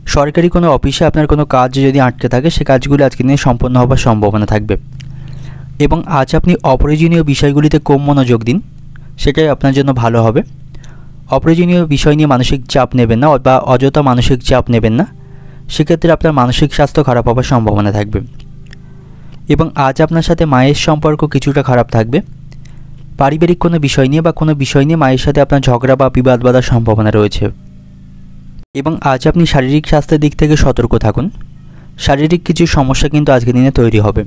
সরকারি কোনো অফিসে আপনার কোনো কাজ যদি আটকে থাকে সে কাজগুলি আজকে দিনে সম্পন্ন হওয়ার সম্ভাবনা থাকবে। এবং আজ আপনি অপ্রয়োজনীয় বিষয়গুলিতে কম মনোযোগ দিন, সেটাই আপনার জন্য ভালো হবে। অপ্রয়োজনীয় বিষয় নিয়ে মানসিক চাপ নেবেন না বা অযথা মানসিক চাপ নেবেন না, সেক্ষেত্রে আপনার মানসিক স্বাস্থ্য খারাপ হওয়ার সম্ভাবনা থাকবে। এবং আজ আপনার সাথে মায়ের সম্পর্ক কিছুটা খারাপ থাকবে। পারিবারিক কোনো বিষয় নিয়ে বা কোনো বিষয় নিয়ে মায়ের সাথে আপনার ঝগড়া বা বিবাদ বাঁধার সম্ভাবনা রয়েছে। এবং আজ আপনি শারীরিক স্বাস্থ্যের দিক থেকে সতর্ক থাকুন। শারীরিক কিছু সমস্যা কিন্তু আজকের দিনে তৈরি হবে।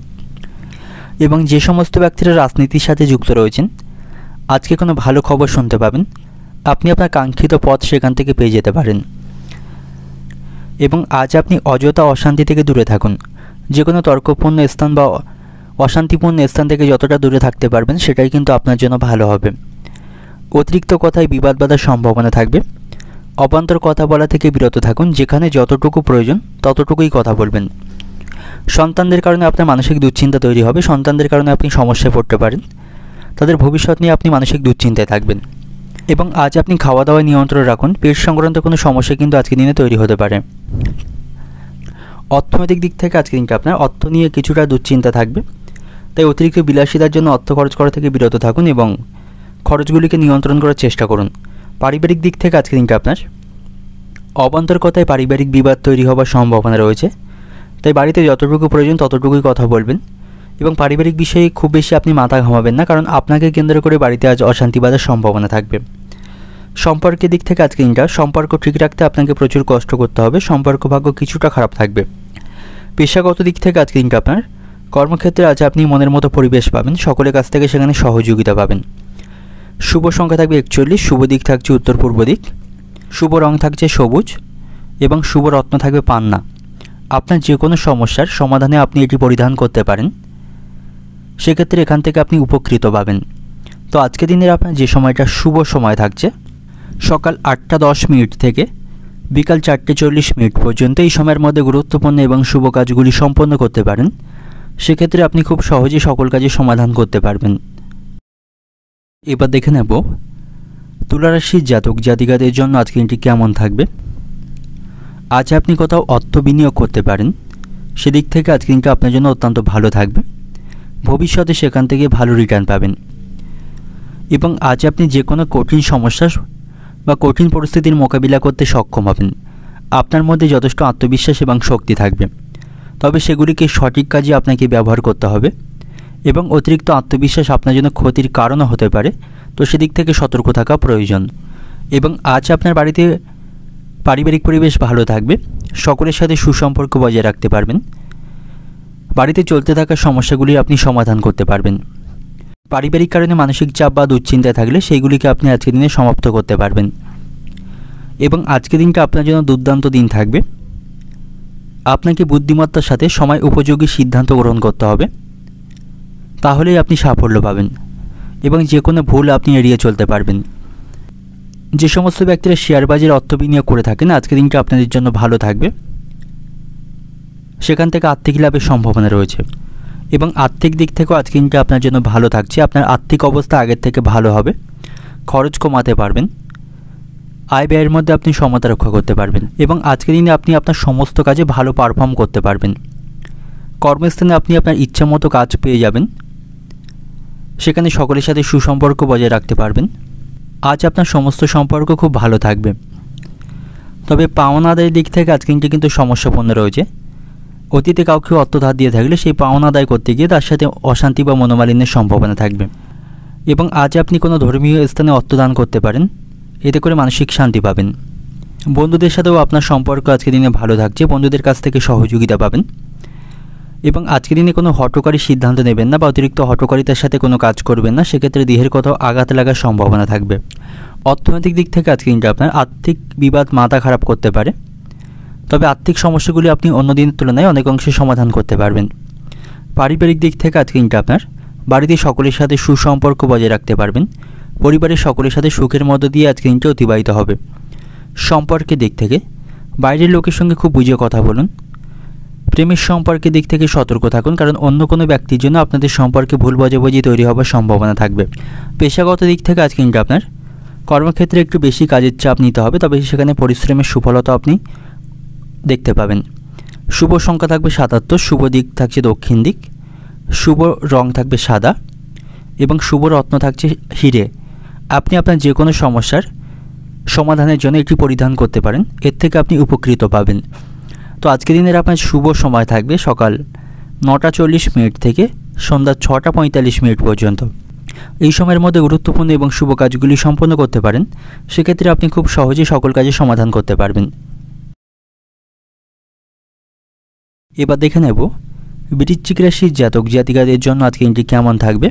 এবং যে সমস্ত ব্যক্তিরা রাজনীতির সাথে যুক্ত রয়েছেন আজকে কোনো ভালো খবর শুনতে পাবেন। আপনি আপনার কাঙ্ক্ষিত পথ সেখান থেকে পেয়ে যেতে পারেন। এবং আজ আপনি অযথা অশান্তি থেকে দূরে থাকুন। যে কোনো তর্কপূর্ণ স্থান বা অশান্তিপূর্ণ স্থান থেকে যতটা দূরে থাকতে পারবেন সেটাই কিন্তু আপনার জন্য ভালো হবে। অতিরিক্ত কথায় বিবাদ বাঁধার সম্ভাবনা থাকবে। অবান্তর কথা বলা থেকে বিরত থাকুন। যেখানে যতটুকু প্রয়োজন ততটুকুই কথা বলবেন। সন্তানদের কারণে আপনার মানসিক দুশ্চিন্তা তৈরি হবে। সন্তানদের কারণে আপনি সমস্যায় পড়তে পারেন। তাদের ভবিষ্যৎ নিয়ে আপনি মানসিক দুশ্চিন্তায় থাকবেন। এবং আজ আপনি খাওয়া দাওয়ায় নিয়ন্ত্রণ রাখুন। পেট সংক্রান্ত কোনো সমস্যা কিন্তু আজকের দিনে তৈরি হতে পারে। অর্থনৈতিক দিক থেকে আজকের দিনটা আপনার অর্থ নিয়ে কিছুটা দুশ্চিন্তা থাকবে, তাই অতিরিক্ত বিলাসিতার জন্য অর্থ খরচ করা থেকে বিরত থাকুন এবং খরচগুলিকে নিয়ন্ত্রণ করার চেষ্টা করুন। পারিবারিক দিক থেকে আজকের দিনটা আপনার অবান্তর কথায় পারিবারিক বিবাদ তৈরি হওয়ার সম্ভাবনা রয়েছে, তাই বাড়িতে যতটুকু প্রয়োজন ততটুকুই কথা বলবেন। এবং পারিবারিক বিষয়ে খুব বেশি আপনি মাথা ঘামাবেন না, কারণ আপনাকে কেন্দ্র করে বাড়িতে আজ অশান্তি বাঁধার সম্ভাবনা থাকবে। সম্পর্কের দিক থেকে আজকের দিনটা সম্পর্ক ঠিক রাখতে আপনাকে প্রচুর কষ্ট করতে হবে। সম্পর্ক ভাগ্য কিছুটা খারাপ থাকবে। পেশাগত দিক থেকে আজকের দিনটা আপনার কর্মক্ষেত্রে আজ আপনি মনের মতো পরিবেশ পাবেন। সকলের কাছ থেকে সেখানে সহযোগিতা পাবেন। শুভ সংখ্যা থাকবে 41, শুভ দিক থাকছে উত্তর পূর্ব দিক, শুভ রং থাকছে সবুজ এবং শুভ রত্ন থাকবে পান্না। আপনার যে কোনো সমস্যার সমাধানে আপনি এটি পরিধান করতে পারেন, সেক্ষেত্রে এখান থেকে আপনি উপকৃত পাবেন। তো আজকের দিনের আপনার যে সময়টা শুভ সময় থাকছে সকাল 8টা 10 মিনিট থেকে বিকাল 4টে 40 মিনিট পর্যন্ত, এই সময়ের মধ্যে গুরুত্বপূর্ণ এবং শুভ কাজগুলি সম্পন্ন করতে পারেন। সেক্ষেত্রে আপনি খুব সহজেই সকল কাজের সমাধান করতে পারবেন। এবার দেখে নেব তুলা রাশির জাতক জাতিকাদের জন্য আজকের দিনটি কেমন থাকবে। আজ আপনি কোথাও অর্থ বিনিয়োগ করতে পারেন, সেদিক থেকে আজকের দিনটা আপনার জন্য অত্যন্ত ভালো থাকবে। ভবিষ্যতে সেখান থেকে ভালো রিটার্ন পাবেন। এবং আজ আপনি যে কোনো কঠিন সমস্যা বা কঠিন পরিস্থিতির মোকাবিলা করতে সক্ষম হবেন। আপনার মধ্যে যথেষ্ট আত্মবিশ্বাস এবং শক্তি থাকবে, তবে সেগুলিকে সঠিক কাজে আপনাকে ব্যবহার করতে হবে। এবং অতিরিক্ত আত্মবিশ্বাস আপনার জন্য ক্ষতির কারণও হতে পারে, তো সেদিক থেকে সতর্ক থাকা প্রয়োজন। এবং আজ আপনার বাড়িতে পারিবারিক পরিবেশ ভালো থাকবে। সকলের সাথে সুসম্পর্ক বজায় রাখতে পারবেন। বাড়িতে চলতে থাকা সমস্যাগুলি আপনি সমাধান করতে পারবেন। পারিবারিক কারণে মানসিক চাপ বা দুশ্চিন্তায় থাকলে সেইগুলিকে আপনি আজকের দিনে সমাপ্ত করতে পারবেন। এবং আজকের দিনটা আপনার জন্য দুর্দান্ত দিন থাকবে। আপনাকে বুদ্ধিমত্তার সাথে সময় উপযোগী সিদ্ধান্ত গ্রহণ করতে হবে, তাহলেই আপনি সাফল্য পাবেন এবং যে কোনো ভুল আপনি এড়িয়ে চলতে পারবেন। যে সমস্ত ব্যক্তিরা শেয়ার বাজারে অর্থ বিনিয়োগ করে থাকেন আজকের দিনটা আপনাদের জন্য ভালো থাকবে। সেখান থেকে আর্থিক লাভের সম্ভাবনা রয়েছে। এবং আর্থিক দিক থেকেও আজকের দিনটা আপনার জন্য ভালো থাকছে। আপনার আর্থিক অবস্থা আগের থেকে ভালো হবে। খরচ কমাতে পারবেন। আয় ব্যয়ের মধ্যে আপনি সমতা রক্ষা করতে পারবেন। এবং আজকের দিনে আপনি আপনার সমস্ত কাজে ভালো পারফর্ম করতে পারবেন। কর্মস্থানে আপনি আপনার ইচ্ছা মতো কাজ পেয়ে যাবেন। সেখানে সকলের সাথে সুসম্পর্ক বজায় রাখতে পারবেন। আজ আপনার সমস্ত সম্পর্ক খুব ভালো থাকবে। তবে পাওনা আদায়ের দিক থেকে আজকের দিনটি কিন্তু সমস্যাপূর্ণ রয়েছে। অতীতে কাউকে অর্থ ধার দিয়ে থাকলে সেই পাওনা আদায় করতে গিয়ে তার সাথে অশান্তি বা মনোমালিন্যের সম্ভাবনা থাকবে। এবং আজ আপনি কোনো ধর্মীয় স্থানে অর্থদান করতে পারেন, এতে করে মানসিক শান্তি পাবেন। বন্ধুদের সাথেও আপনার সম্পর্ক আজকের দিনে ভালো থাকছে। বন্ধুদের কাছ থেকে সহযোগিতা পাবেন। এবং আজকের দিনে কোনো হঠকারী সিদ্ধান্ত নেবেন না বা অতিরিক্ত হঠকারিতার সাথে কোনো কাজ করবেন না, সেক্ষেত্রে দেহের কোথাও আঘাত লাগার সম্ভাবনা থাকবে। অর্থনৈতিক দিক থেকে আজকের দিনটা আপনার আর্থিক বিবাদ মাথা খারাপ করতে পারে, তবে আর্থিক সমস্যাগুলি আপনি অন্য দিনের তুলনায় অনেক অংশে সমাধান করতে পারবেন। পারিবারিক দিক থেকে আজকের দিনটা আপনার বাড়িতে সকলের সাথে সুসম্পর্ক বজায় রাখতে পারবেন। পরিবারের সকলের সাথে সুখের মধ্য দিয়ে আজকের দিনটি অতিবাহিত হবে। সম্পর্কের দিক থেকে বাইরের লোকের সঙ্গে খুব বুঝে কথা বলুন। প্রেমের সম্পর্কের দিক থেকে সতর্ক থাকুন, কারণ অন্য কোনো ব্যক্তির জন্য আপনাদের সম্পর্কে ভুল বোঝাবুঝি তৈরি হওয়ার সম্ভাবনা থাকবে। পেশাগত দিক থেকে আজকে কিন্তু আপনার কর্মক্ষেত্রে একটু বেশি কাজের চাপ নিতে হবে, তবে সেখানে পরিশ্রমের সুফলতা আপনি দেখতে পাবেন। শুভ সংখ্যা থাকবে 77, শুভ দিক থাকছে দক্ষিণ দিক, শুভ রং থাকবে সাদা এবং শুভ রত্ন থাকছে হিরে। আপনি আপনার যে কোনো সমস্যার সমাধানের জন্য এটি পরিধান করতে পারেন, এর থেকে আপনি উপকৃত পাবেন। তো আজকের দিনের আপনার শুভ সময় থাকবে সকাল 9টা 40 থেকে সন্ধ্যা 6টা 45 পর্যন্ত। এই সময়ের মধ্যে গুরুত্বপূর্ণ এবং শুভ কাজগুলি সম্পন্ন করতে পারেন, সেক্ষেত্রে আপনি খুব সহজেই সকল কাজের সমাধান করতে পারবেন। এবার দেখে নেব বৃশ্চিক রাশির জাতক জাতিকাদের জন্য আজকের দিনটি কেমন থাকবে।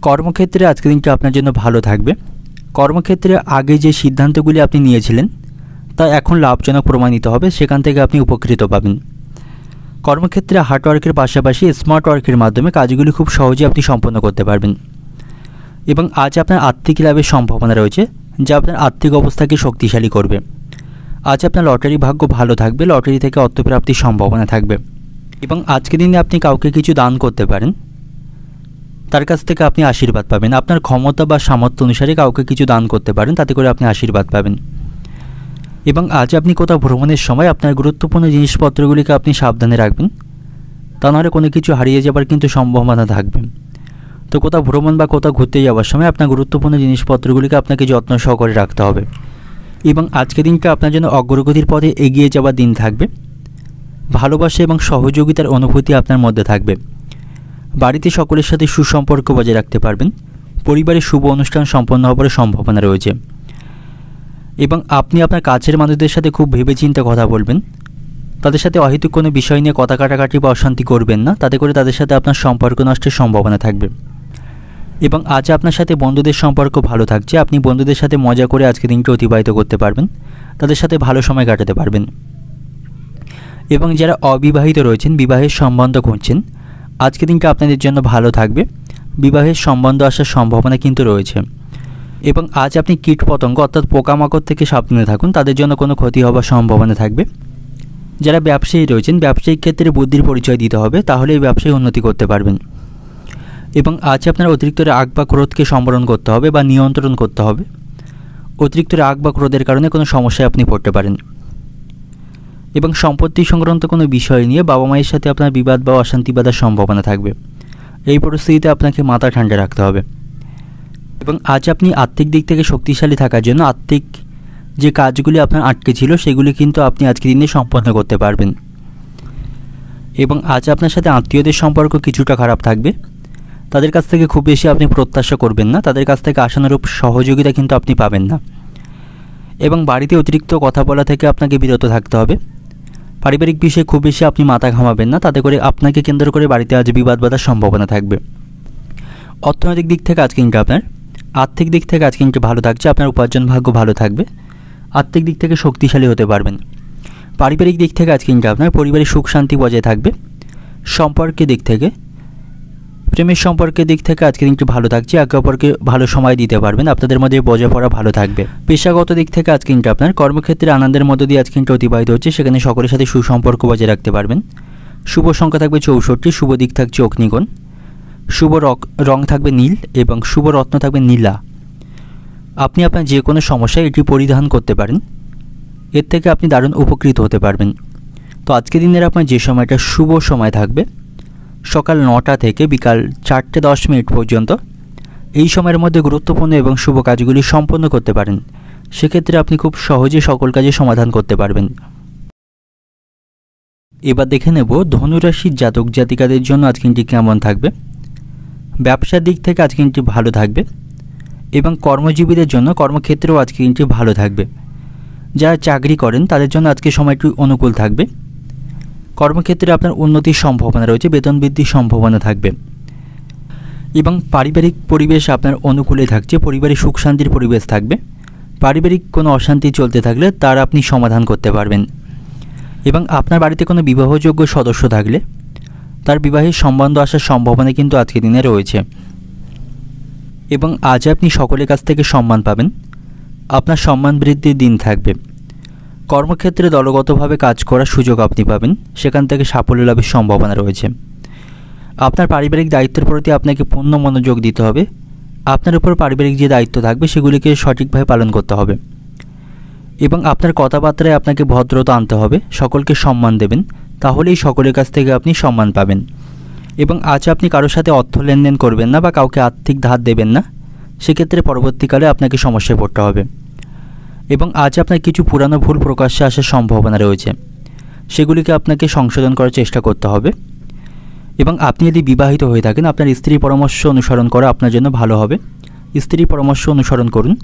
কর্মক্ষেত্রে আজকের দিনটি আপনার জন্য ভালো থাকবে। কর্মক্ষেত্রে আগে যে সিদ্ধান্তগুলি আপনি নিয়েছিলেন তা এখন লাভজনক প্রমাণিত হবে, সেখান থেকে আপনি উপকৃত পাবেন। কর্মক্ষেত্রে হার্ডওয়ার্কের পাশাপাশি স্মার্ট ওয়ার্কের মাধ্যমে কাজগুলি খুব সহজে আপনি সম্পন্ন করতে পারবেন এবং আজ আপনার আর্থিক লাভের সম্ভাবনা রয়েছে, যা আপনার আর্থিক অবস্থাকে শক্তিশালী করবে। আজ আপনার লটারি ভাগ্য ভালো থাকবে, লটারি থেকে অর্থপ্রাপ্তির সম্ভাবনা থাকবে এবং আজকের দিনে আপনি কাউকে কিছু দান করতে পারেন, তার কাছ থেকে আপনি আশীর্বাদ পাবেন। আপনার ক্ষমতা বা সামর্থ্য অনুসারে কাউকে কিছু দান করতে পারেন, তাতে করে আপনি আশীর্বাদ পাবেন। এবং আজ আপনি কোথাও ভ্রমণের সময় আপনার গুরুত্বপূর্ণ জিনিসপত্রগুলিকে আপনি সাবধানে রাখবেন, তা নাহলে কোনো কিছু হারিয়ে যাবার কিন্তু সম্ভাবনা থাকবে। তো কোথাও ভ্রমণ বা কোথাও ঘুরতে যাওয়ার সময় আপনার গুরুত্বপূর্ণ জিনিসপত্রগুলিকে আপনাকে যত্ন সহকারে রাখতে হবে। এবং আজকের দিনটা আপনার জন্য অগ্রগতির পথে এগিয়ে যাওয়ার দিন থাকবে। ভালোবাসা এবং সহযোগিতার অনুভূতি আপনার মধ্যে থাকবে। বাড়িতে সকলের সাথে সুসম্পর্ক বজায় রাখতে পারবেন। পরিবারের শুভ অনুষ্ঠান সম্পন্ন হওয়ার সম্ভাবনা রয়েছে এবং আপনি আপনার কাছের মানুষদের সাথে খুব ভেবেচিন্তে কথা বলবেন। তাদের সাথে অহেতুক কোনো বিষয় নিয়ে কথা কাটাকাটি বা অশান্তি করবেন না, তাতে করে তাদের সাথে আপনার সম্পর্ক নষ্টের সম্ভাবনা থাকবে। এবং আজ আপনার সাথে বন্ধুদের সম্পর্ক ভালো থাকছে, আপনি বন্ধুদের সাথে মজা করে আজকে দিনটি অতিবাহিত করতে পারবেন, তাদের সাথে ভালো সময় কাটাতে পারবেন। এবং যারা অবিবাহিত রয়েছেন, বিবাহের সম্বন্ধ খুঁজছেন, আজকে দিনটা আপনাদের জন্য ভালো থাকবে। বিবাহের সম্বন্ধ আসার সম্ভাবনা কিন্তু রয়েছে এবং আজ আপনি কীটপতঙ্গ অর্থাৎ পোকামাকড় থেকে সাবধানে থাকুন, তাদের জন্য কোনো ক্ষতি হওয়ার সম্ভাবনা থাকবে। যারা ব্যবসায়ী রয়েছেন, ব্যবসায়িক ক্ষেত্রে বুদ্ধির পরিচয় দিতে হবে, তাহলে এই ব্যবসায় উন্নতি করতে পারবেন। এবং আজ আপনার অতিরিক্ত রাগ বা ক্রোধকে সম্বরণ করতে হবে বা নিয়ন্ত্রণ করতে হবে। অতিরিক্ত রাগ বা ক্রোধের কারণে কোনো সমস্যায় আপনি পড়তে পারেন। এবং সম্পত্তি সংক্রান্ত কোনো বিষয় নিয়ে বাবা মায়ের সাথে আপনার বিবাদ বা অশান্তি বাঁধার সম্ভাবনা থাকবে। এই পরিস্থিতিতে আপনাকে মাথা ঠান্ডা রাখতে হবে। এবং আজ আপনি আর্থিক দিক থেকে শক্তিশালী থাকার জন্য আর্থিক যে কাজগুলি আপনার আটকে ছিল সেগুলি কিন্তু আপনি আজকের দিনে সম্পন্ন করতে পারবেন। এবং আজ আপনার সাথে আত্মীয়দের সম্পর্ক কিছুটা খারাপ থাকবে, তাদের কাছ থেকে খুব বেশি আপনি প্রত্যাশা করবেন না, তাদের কাছ থেকে আশানুরূপ সহযোগিতা কিন্তু আপনি পাবেন না। এবং বাড়িতে অতিরিক্ত কথা বলা থেকে আপনাকে বিরত থাকতে হবে। পারিবারিক বিষয়ে খুব বেশি আপনি মাথা ঘামাবেন না, তাতে করে আপনাকে কেন্দ্র করে বাড়িতে আজ বিবাদ বাঁধার সম্ভাবনা থাকবে। অর্থনৈতিক দিক থেকে আজকে কিন্তু আপনার আর্থিক দিক থেকে আজকে কিন্তু ভালো থাকছে, আপনার উপার্জন ভাগ্য ভালো থাকবে, আর্থিক দিক থেকে শক্তিশালী হতে পারবেন। পারিবারিক দিক থেকে আজকে কিন্তু আপনার পরিবারের সুখ শান্তি বজায় থাকবে। সম্পর্কের দিক থেকে প্রেমের সম্পর্কের দিক থেকে আজকে দিনটি ভালো থাকছে, একে অপরকে ভালো সময় দিতে পারবেন, আপনাদের মধ্যে বোঝাপড়া ভালো থাকবে। পেশাগত দিক থেকে আজকে কিন্তু আপনার কর্মক্ষেত্রে আনন্দের মধ্য দিয়ে আজকে কিন্তু অতিবাহিত হচ্ছে, সেখানে সকলের সাথে সুসম্পর্ক বজায় রাখতে পারবেন। শুভ সংখ্যা থাকবে 64, শুভ দিক থাকছে অগ্নিকোণ, শুভ রং থাকবে নীল এবং শুভ রত্ন থাকবে নীলা। আপনি আপনার যে কোনো সমস্যায় এটি পরিধান করতে পারেন, এর থেকে আপনি দারুণ উপকৃত হতে পারবেন। তো আজকের দিনের আপনার যে সময়টা শুভ সময় থাকবে সকাল 9টা থেকে বিকাল 4:10 পর্যন্ত, এই সময়ের মধ্যে গুরুত্বপূর্ণ এবং শুভ কাজগুলি সম্পন্ন করতে পারেন, সেক্ষেত্রে আপনি খুব সহজে সকল কাজে সমাধান করতে পারবেন। এবার দেখে নেব ধনুরাশির জাতক জাতিকাদের জন্য আজকে দিনটি কেমন থাকবে। ব্যবসার দিক থেকে আজকে দিনটি ভালো থাকবে এবং কর্মজীবীদের জন্য কর্মক্ষেত্রেও আজকে দিনটি ভালো থাকবে। যারা চাকরি করেন তাদের জন্য আজকে সময়টি অনুকূল থাকবে। কর্মক্ষেত্রে আপনার উন্নতির সম্ভাবনা রয়েছে, বেতন বৃদ্ধির সম্ভাবনা থাকবে এবং পারিবারিক পরিবেশ আপনার অনুকূলে থাকছে, পরিবারে সুখ শান্তির পরিবেশ থাকবে। পারিবারিক কোনো অশান্তি চলতে থাকলে তার আপনি সমাধান করতে পারবেন এবং আপনার বাড়িতে কোনো বিবাহযোগ্য সদস্য থাকলে তার বিবাহের সম্বন্ধ আসার সম্ভাবনা কিন্তু আজকের দিনে রয়েছে। এবং আজ আপনি সকলের কাছ থেকে সম্মান পাবেন। আপনার সম্মান বৃদ্ধির দিন থাকবে। কর্মক্ষেত্রে দলগতভাবে কাজ করার সুযোগ আপনি পাবেন, সেখান থেকে সাফল্য লাভের সম্ভাবনা রয়েছে। আপনার পারিবারিক দায়িত্বের প্রতি আপনাকে পূর্ণ মনোযোগ দিতে হবে। আপনার উপর পারিবারিক যে দায়িত্ব থাকবে সেগুলিকে সঠিকভাবে পালন করতে হবে এবং আপনার কথাবার্তায় আপনাকে ভদ্রতা আনতে হবে। সকলকে সম্মান দেবেন, তাহলেই সকলের কাছ থেকে আপনি সম্মান পাবেন। এবং আজ আপনি কারোর সাথে অর্থ লেনদেন করবেন না বা কাউকে আর্থিক ধার দেবেন না, সেক্ষেত্রে পরবর্তীকালে আপনাকে সমস্যায় পড়তে হবে। এবং আজ আপনার কিছু পুরানো ভুল প্রকাশ্যে আসার সম্ভাবনা রয়েছে, সেগুলিকে আপনাকে সংশোধন করার চেষ্টা করতে হবে। এবং আপনি যদি বিবাহিত হয়ে থাকেন, আপনার স্ত্রীর পরামর্শ অনুসরণ করা আপনার জন্য ভালো হবে। স্ত্রীর পরামর্শ অনুসরণ করুন,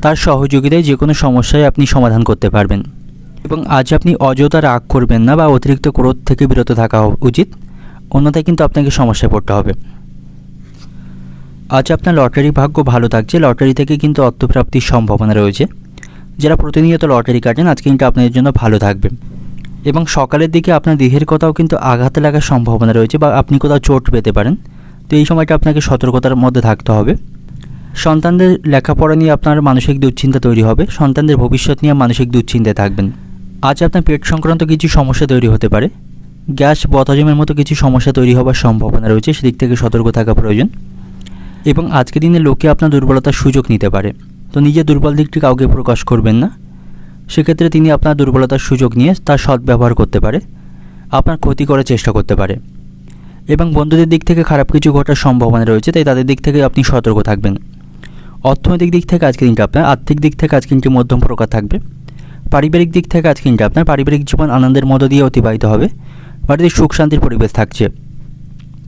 তার সহযোগিতায় যে কোনো সমস্যায় আপনি সমাধান করতে পারবেন। এবং আজ আপনি অযথা রাগ করবেন না বা অতিরিক্ত ক্রোধ থেকে বিরত থাকা উচিত, অন্যথায় কিন্তু আপনাকে সমস্যায় পড়তে হবে। আজ আপনার লটারি ভাগ্য ভালো থাকছে, লটারি থেকে কিন্তু অর্থপ্রাপ্তির সম্ভাবনা রয়েছে। যারা প্রতিনিয়ত লটারি কাটেন, আজকে কিন্তু আপনাদের জন্য ভালো থাকবে। এবং সকালের দিকে আপনার দেহের কোথাও কিন্তু আঘাত লাগার সম্ভাবনা রয়েছে বা আপনি কোথাও চোট পেতে পারেন, তো এই সময়টা আপনাকে সতর্কতার মধ্যে থাকতে হবে। সন্তানদের লেখাপড়া নিয়ে আপনার মানসিক দুশ্চিন্তা তৈরি হবে, সন্তানদের ভবিষ্যৎ নিয়ে মানসিক দুশ্চিন্তায় থাকবেন। আজ আপনার পেট সংক্রান্ত কিছু সমস্যা তৈরি হতে পারে, গ্যাস বদহজমের মতো কিছু সমস্যা তৈরি হওয়ার সম্ভাবনা রয়েছে, সেদিক থেকে সতর্ক থাকা প্রয়োজন। এবং আজকের দিনে লোকে আপনার দুর্বলতার সুযোগ নিতে পারে, তো নিজের দুর্বল দিকটি কাউকে প্রকাশ করবেন না। সেক্ষেত্রে তিনি আপনার দুর্বলতার সুযোগ নিয়ে তার সদ্ব্যবহার করতে পারে, আপনার ক্ষতি করার চেষ্টা করতে পারে। এবং বন্ধুদের দিক থেকে খারাপ কিছু ঘটার সম্ভাবনা রয়েছে, তাই তাদের দিক থেকে আপনি সতর্ক থাকবেন। অর্থনৈতিক দিক থেকে আজকের দিনটা আপনার, আর্থিক দিক থেকে আজকে দিনটি মধ্যম প্রকার থাকবে। পারিবারিক দিক থেকে আজকে দিনটা আপনার, পারিবারিক জীবন আনন্দের মধ্য দিয়ে অতিবাহিত হবে, বাড়িতে সুখ শান্তির পরিবেশ থাকছে।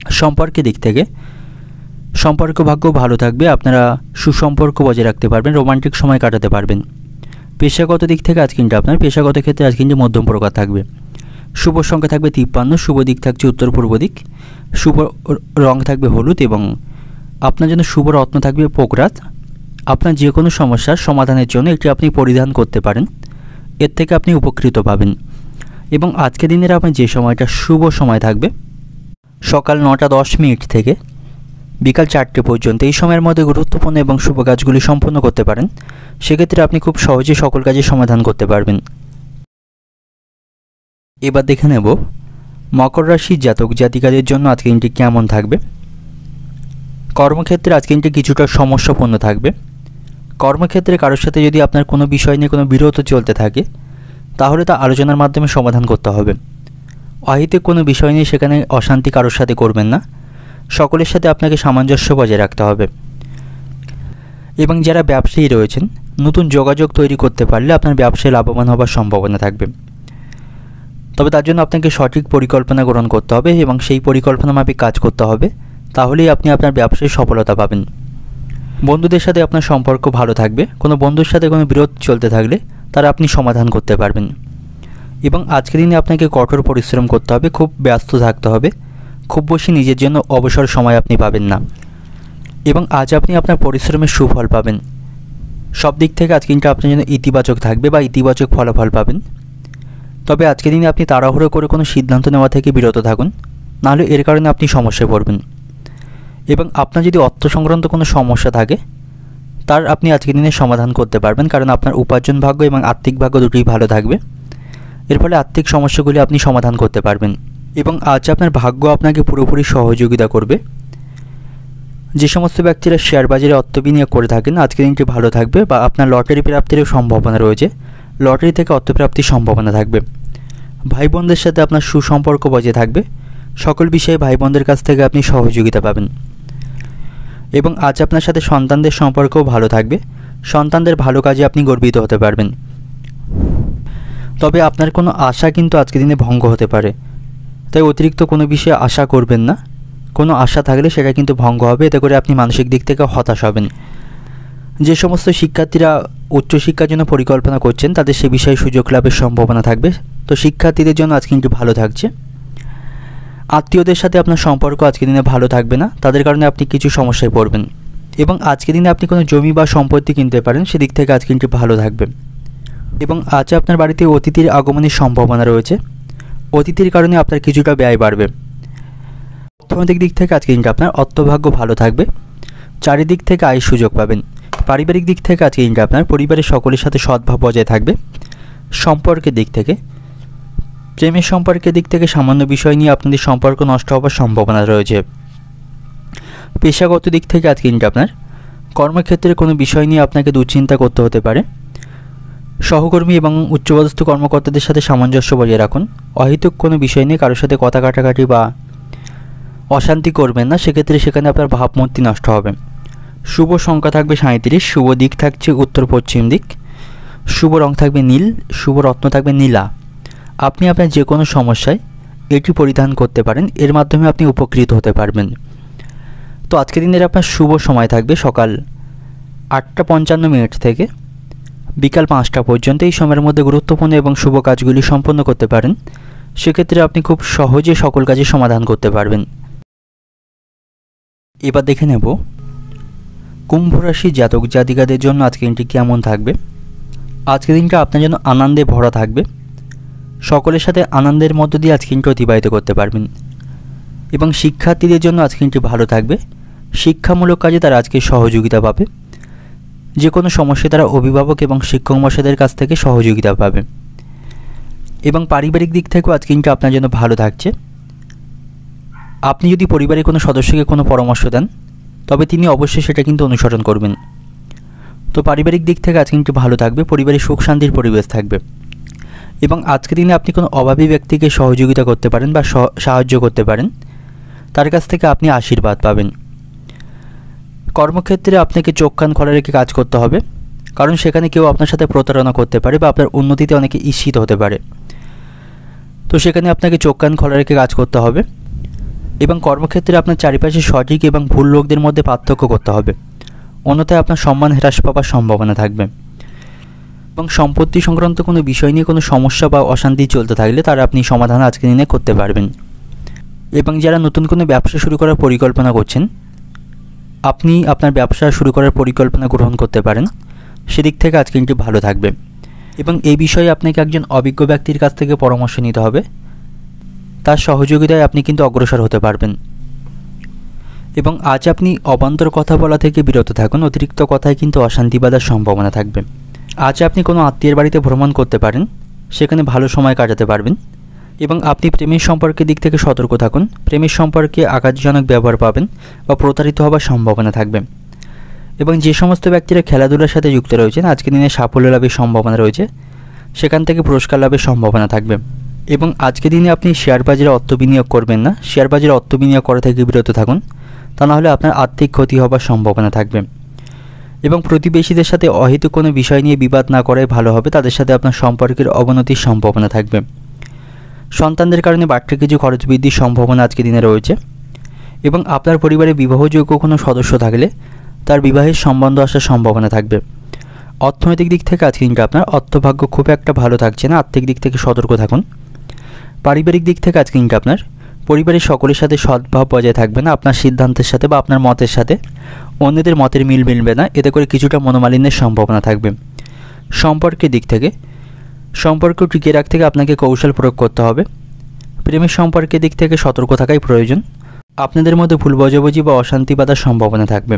সম্পর্কের দিক থেকে সম্পর্ক ভাগ্য ভালো থাকবে, আপনারা সুসম্পর্ক বজায় রাখতে পারবেন, রোমান্টিক সময় কাটাতে পারবেন। পেশাগত দিক থেকে আজকে দিনটা আপনার, পেশাগত ক্ষেত্রে আজকে দিনটি মধ্যম প্রকার থাকবে। শুভ সংখ্যা থাকবে 53, শুভ দিক থাকছে উত্তর পূর্ব দিক, শুভ রং থাকবে হলুদ এবং আপনার জন্য শুভ রত্ন থাকবে পোকরাজ। আপনার যে কোনো সমস্যার সমাধানের জন্য এটি আপনি পরিধান করতে পারেন, এর থেকে আপনি উপকৃত পাবেন। এবং আজকের দিনের আপনার যে সময়টা শুভ সময় থাকবে সকাল 9:10 থেকে বিকাল 4টে পর্যন্ত, এই সময়ের মধ্যে গুরুত্বপূর্ণ এবং শুভ কাজগুলি সম্পন্ন করতে পারেন, সেক্ষেত্রে আপনি খুব সহজেই সকল কাজের সমাধান করতে পারবেন। এবার দেখে নেব মকর রাশির জাতক জাতিকাদের জন্য আজকে দিনটি কেমন থাকবে। কর্মক্ষেত্রে আজকে দিনটি কিছুটা সমস্যাপূর্ণ থাকবে। কর্মক্ষেত্রে কারোর সাথে যদি আপনার কোনো বিষয় নিয়ে কোনো বিরোধ চলতে থাকে, তাহলে তা আলোচনার মাধ্যমে সমাধান করতে হবে। অহেতুক কোনো বিষয় নিয়ে সেখানে অশান্তি কারোর সাথে করবেন না, সকলের সাথে আপনাকে সামঞ্জস্য বজায় রাখতে হবে। এবং যারা ব্যবসায়ী রয়েছেন, নতুন যোগাযোগ তৈরি করতে পারলে আপনার ব্যবসায় লাভবান হওয়ার সম্ভাবনা থাকবে। তবে তার জন্য আপনাকে সঠিক পরিকল্পনা গ্রহণ করতে হবে এবং সেই পরিকল্পনা মাফিক কাজ করতে হবে, তাহলেই আপনি আপনার ব্যবসায় সফলতা পাবেন। বন্ধুদের সাথে আপনার সম্পর্ক ভালো থাকবে, কোনো বন্ধুর সাথে কোনো বিরোধ চলতে থাকলে তারা আপনি সমাধান করতে পারবেন। এবং আজকের দিনে আপনাকে কঠোর পরিশ্রম করতে হবে, খুব ব্যস্ত থাকতে হবে, খুব বেশি নিজের জন্য অবসর সময় আপনি পাবেন না। এবং আজ আপনি আপনার পরিশ্রমের সুফল পাবেন। সব দিক থেকে আজকে দিনটা আপনার জন্য ইতিবাচক থাকবে বা ইতিবাচক ফলাফল পাবেন। তবে আজকের দিনে আপনি তাড়াহুড়ো করে কোনো সিদ্ধান্ত নেওয়া থেকে বিরত থাকুন, নাহলে এর কারণে আপনি সমস্যায় পড়বেন। এবং আপনার যদি অর্থ সংক্রান্ত কোনো সমস্যা থাকে, তার আপনি আজকের দিনে সমাধান করতে পারবেন, কারণ আপনার উপার্জন ভাগ্য এবং আর্থিক ভাগ্য দুটোই ভালো থাকবে। এর ফলে আর্থিক সমস্যাগুলি আপনি সমাধান করতে পারবেন। এবং আজ আপনার ভাগ্য আপনাকে পুরোপুরি সহযোগিতা করবে। যে সমস্ত ব্যক্তিরা শেয়ার বাজারে অর্থ বিনিয়োগ করে থাকেন, আজকের দিনটি ভালো থাকবে বা আপনার লটারি প্রাপ্তিরও সম্ভাবনা রয়েছে, লটারি থেকে অর্থপ্রাপ্তির সম্ভাবনা থাকবে। ভাই বোনদের সাথে আপনার সুসম্পর্ক বজায় থাকবে, সকল বিষয়ে ভাই বোনদের কাছ থেকে আপনি সহযোগিতা পাবেন। এবং আজ আপনার সাথে সন্তানদের সম্পর্কও ভালো থাকবে, সন্তানদের ভালো কাজে আপনি গর্বিত হতে পারবেন। তবে আপনার কোনো আশা কিন্তু আজকের দিনে ভঙ্গ হতে পারে, তাই অতিরিক্ত কোনো বিষয়ে আশা করবেন না। কোনো আশা থাকলে সেটা কিন্তু ভঙ্গ হবে, এতে করে আপনি মানসিক দিক থেকে হতাশ হবেন। যে সমস্ত শিক্ষার্থীরা উচ্চশিক্ষার জন্য পরিকল্পনা করছেন, তাদের সে বিষয়ে সুযোগ লাভের সম্ভাবনা থাকবে, তো শিক্ষার্থীদের জন্য আজকে কিন্তু ভালো থাকছে। আত্মীয়দের সাথে আপনার সম্পর্ক আজকের দিনে ভালো থাকবে না, তাদের কারণে আপনি কিছু সমস্যায় পড়বেন। এবং আজকের দিনে আপনি কোনো জমি বা সম্পত্তি কিনতে পারেন, সেদিক থেকে আজকে কিন্তু ভালো থাকবে। এবং আজ আপনার বাড়িতে অতিথির আগমনের সম্ভাবনা রয়েছে, অতিথির কারণে আপনার কিছুটা ব্যয় বাড়বে। অর্থনৈতিক দিক থেকে আজকে দিনটা আপনার অর্থভাগ্য ভালো থাকবে, চারিদিক থেকে আয়ের সুযোগ পাবেন। পারিবারিক দিক থেকে আজকে দিনটা আপনার পরিবারের সকলের সাথে সদ্ভাব বজায় থাকবে। সম্পর্কের দিক থেকে, প্রেমের সম্পর্কের দিক থেকে সামান্য বিষয় নিয়ে আপনাদের সম্পর্ক নষ্ট হওয়ার সম্ভাবনা রয়েছে। পেশাগত দিক থেকে আজকে দিনটা আপনার কর্মক্ষেত্রে কোনো বিষয় নিয়ে আপনাকে দুশ্চিন্তা করতে হতে পারে। সহকর্মী এবং উচ্চপদস্থ কর্মকর্তাদের সাথে সামঞ্জস্য বজায় রাখুন। অহেতুক কোনো বিষয় নিয়ে কারোর সাথে কথা কাটাকাটি বা অশান্তি করবেন না, সেক্ষেত্রে সেখানে আপনার ভাবমূর্তি নষ্ট হবে। শুভ সংখ্যা থাকবে 37, শুভ দিক থাকছে উত্তর পশ্চিম দিক, শুভ রং থাকবে নীল, শুভ রত্ন থাকবে নীলা। আপনি আপনার যে কোনো সমস্যায় এটি পরিধান করতে পারেন, এর মাধ্যমে আপনি উপকৃত হতে পারবেন। তো আজকের দিনের আপনার শুভ সময় থাকবে সকাল 8:55 থেকে বিকাল 5টা পর্যন্ত। এই সময়ের মধ্যে গুরুত্বপূর্ণ এবং শুভ কাজগুলি সম্পন্ন করতে পারেন, সেক্ষেত্রে আপনি খুব সহজে সকল কাজের সমাধান করতে পারবেন। এবার দেখে নেব কুম্ভ রাশি জাতক জাতিকাদের জন্য আজকের দিনটি কেমন থাকবে। আজকের দিনটা আপনার জন্য আনন্দে ভরা থাকবে। সকলের সাথে আনন্দের মধ্য দিয়ে আজকের দিনটি অতিবাহিত করতে পারবেন এবং শিক্ষার্থীদের জন্য আজকের দিনটি ভালো থাকবে। শিক্ষামূলক কাজে তারা আজকে সহযোগিতা পাবে। যে কোনো সমস্যায় তারা অভিভাবক এবং শিক্ষক মশাইদের কাছ থেকে সহযোগিতা পাবে এবং পারিবারিক দিক থেকেও আজকে দিনটা আপনার জন্য ভালো থাকছে। আপনি যদি পরিবারের কোনো সদস্যকে কোনো পরামর্শ দেন, তবে তিনি অবশ্যই সেটা কিন্তু অনুসরণ করবেন। তো পারিবারিক দিক থেকে আজকে কিন্তু ভালো থাকবে, পরিবারে সুখ শান্তির পরিবেশ থাকবে এবং আজকের দিনে আপনি কোনো অভাবী ব্যক্তিকে সহযোগিতা করতে পারেন বা সাহায্য করতে পারেন, তার কাছ থেকে আপনি আশীর্বাদ পাবেন। কর্মক্ষেত্রে আপনাকে চোখ কান খোলা রেখে কাজ করতে হবে, কারণ সেখানে কেউ আপনার সাথে প্রতারণা করতে পারে বা আপনার উন্নতিতে অনেকে ঈর্ষিত হতে পারে। তো সেখানে আপনাকে চোখ কান খোলা রেখে কাজ করতে হবে এবং কর্মক্ষেত্রে আপনার চারিপাশে সঠিক এবং ভুল লোকদের মধ্যে পার্থক্য করতে হবে, অন্যথায় আপনার সম্মান হ্রাস পাওয়ার সম্ভাবনা থাকবে। এবং সম্পত্তি সংক্রান্ত কোনো বিষয় নিয়ে কোনো সমস্যা বা অশান্তি চলতে থাকলে তার আপনি সমাধান আজকের দিনে করতে পারবেন। এবং যারা নতুন কোনো ব্যবসা শুরু করার পরিকল্পনা করছেন, আপনি আপনার ব্যবসা শুরু করার পরিকল্পনা গ্রহণ করতে পারেন, সেদিক থেকে আজকে দিনটি ভালো থাকবে এবং এই বিষয়ে আপনাকে একজন অভিজ্ঞ ব্যক্তির কাছ থেকে পরামর্শ নিতে হবে, তার সহযোগিতায় আপনি কিন্তু অগ্রসর হতে পারবেন। এবং আজ আপনি অবান্তর কথা বলা থেকে বিরত থাকুন, অতিরিক্ত কথায় কিন্তু অশান্তি বাঁধার সম্ভাবনা থাকবে। আজ আপনি কোনো আত্মীয়ের বাড়িতে ভ্রমণ করতে পারেন, সেখানে ভালো সময় কাটাতে পারবেন এবং আপনি প্রেমের সম্পর্কের দিক থেকে সতর্ক থাকুন। প্রেমের সম্পর্কে আঘাতজনক ব্যবহার পাবেন বা প্রতারিত হওয়ার সম্ভাবনা থাকবে। এবং যে সমস্ত ব্যক্তিরা খেলাধুলার সাথে যুক্ত রয়েছেন, আজকের দিনে সাফল্য লাভের সম্ভাবনা রয়েছে, সেখান থেকে পুরস্কার লাভের সম্ভাবনা থাকবে। এবং আজকের দিনে আপনি শেয়ার বাজারে অর্থ বিনিয়োগ করবেন না, শেয়ার বাজারে অর্থ বিনিয়োগ করা থেকে বিরত থাকুন, তা নাহলে আপনার আর্থিক ক্ষতি হওয়ার সম্ভাবনা থাকবে। এবং প্রতিবেশীদের সাথে অহেতুক কোনো বিষয় নিয়ে বিবাদ না করাই ভালো হবে, তাদের সাথে আপনার সম্পর্কের অবনতির সম্ভাবনা থাকবে। সন্তানদের কারণে বাড়তি কিছু খরচ বৃদ্ধির সম্ভাবনা আজকের দিনে রয়েছে এবং আপনার পরিবারে বিবাহযোগ্য কোনো সদস্য থাকলে তার বিবাহের সম্বন্ধ আসার সম্ভাবনা থাকবে। অর্থনৈতিক দিক থেকে আজকে দিনটা আপনার অর্থভাগ্য খুব একটা ভালো থাকছে না, আর্থিক দিক থেকে সতর্ক থাকুন। পারিবারিক দিক থেকে আজকে দিনটা আপনার পরিবারের সকলের সাথে সদ্ভাব বজায় থাকবে না, আপনার সিদ্ধান্তের সাথে বা আপনার মতের সাথে অন্যদের মতের মিল মিলবে না, এতে করে কিছুটা মনোমালিন্যের সম্ভাবনা থাকবে। সম্পর্কের দিক থেকে সম্পর্ক টিকিয়ে রাখতে আপনাকে কৌশল প্রয়োগ করতে হবে। প্রেমের সম্পর্কের দিক থেকে সতর্ক থাকাই প্রয়োজন, আপনাদের মধ্যে ভুল বোঝাবুঝি বা অশান্তি বাঁধার সম্ভাবনা থাকবে।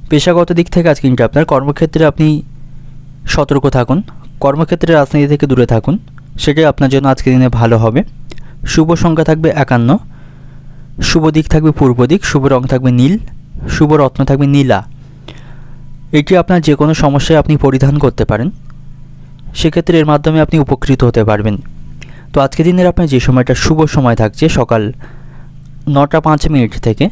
পেশাগত দিক থেকে আজকে কিন্তু আপনার কর্মক্ষেত্রে আপনি সতর্ক থাকুন, কর্মক্ষেত্রে রাজনীতি থেকে দূরে থাকুন, সেটাই আপনার জন্য আজকের দিনে ভালো হবে। শুভ সংখ্যা থাকবে 51, শুভ দিক থাকবে পূর্ব দিক, শুভ রং থাকবে নীল, শুভ রত্ন থাকবে নীলা। এটি আপনার যে কোনো সমস্যায় আপনি পরিধান করতে পারেন, সেক্ষেত্রে এর মাধ্যমে আপনি উপকৃত হতে পারবেন। তো আজকের দিনের আপনার যে সময়টা শুভ সময় থাকছে সকাল 9:05 থেকে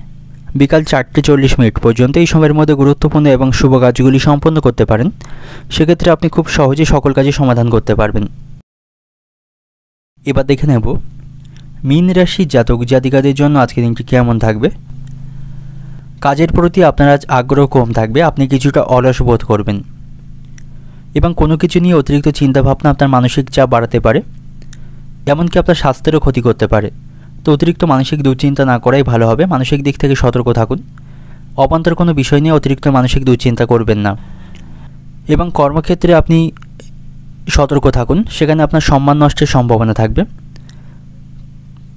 বিকাল 4:40 পর্যন্ত, এই সময়ের মধ্যে গুরুত্বপূর্ণ এবং শুভ কাজগুলি সম্পন্ন করতে পারেন, সেক্ষেত্রে আপনি খুব সহজে সকল কাজে সমাধান করতে পারবেন। এবার দেখে নেব মীন রাশির জাতক জাতিকাদের জন্য আজকের দিনটি কেমন থাকবে। কাজের প্রতি আপনার আজ আগ্রহ কম থাকবে, আপনি কিছুটা অলস বোধ করবেন এবং কোনো কিছু নিয়ে অতিরিক্ত চিন্তাভাবনা আপনার মানসিক চাপ বাড়াতে পারে, এমনকি আপনার স্বাস্থ্যেরও ক্ষতি করতে পারে। তো অতিরিক্ত মানসিক দুশ্চিন্তা না করাই ভালো হবে, মানসিক দিক থেকে সতর্ক থাকুন, অবান্তর কোনো বিষয় নিয়ে অতিরিক্ত মানসিক দুশ্চিন্তা করবেন না। এবং কর্মক্ষেত্রে আপনি সতর্ক থাকুন, সেখানে আপনার সম্মান নষ্টের সম্ভাবনা থাকবে।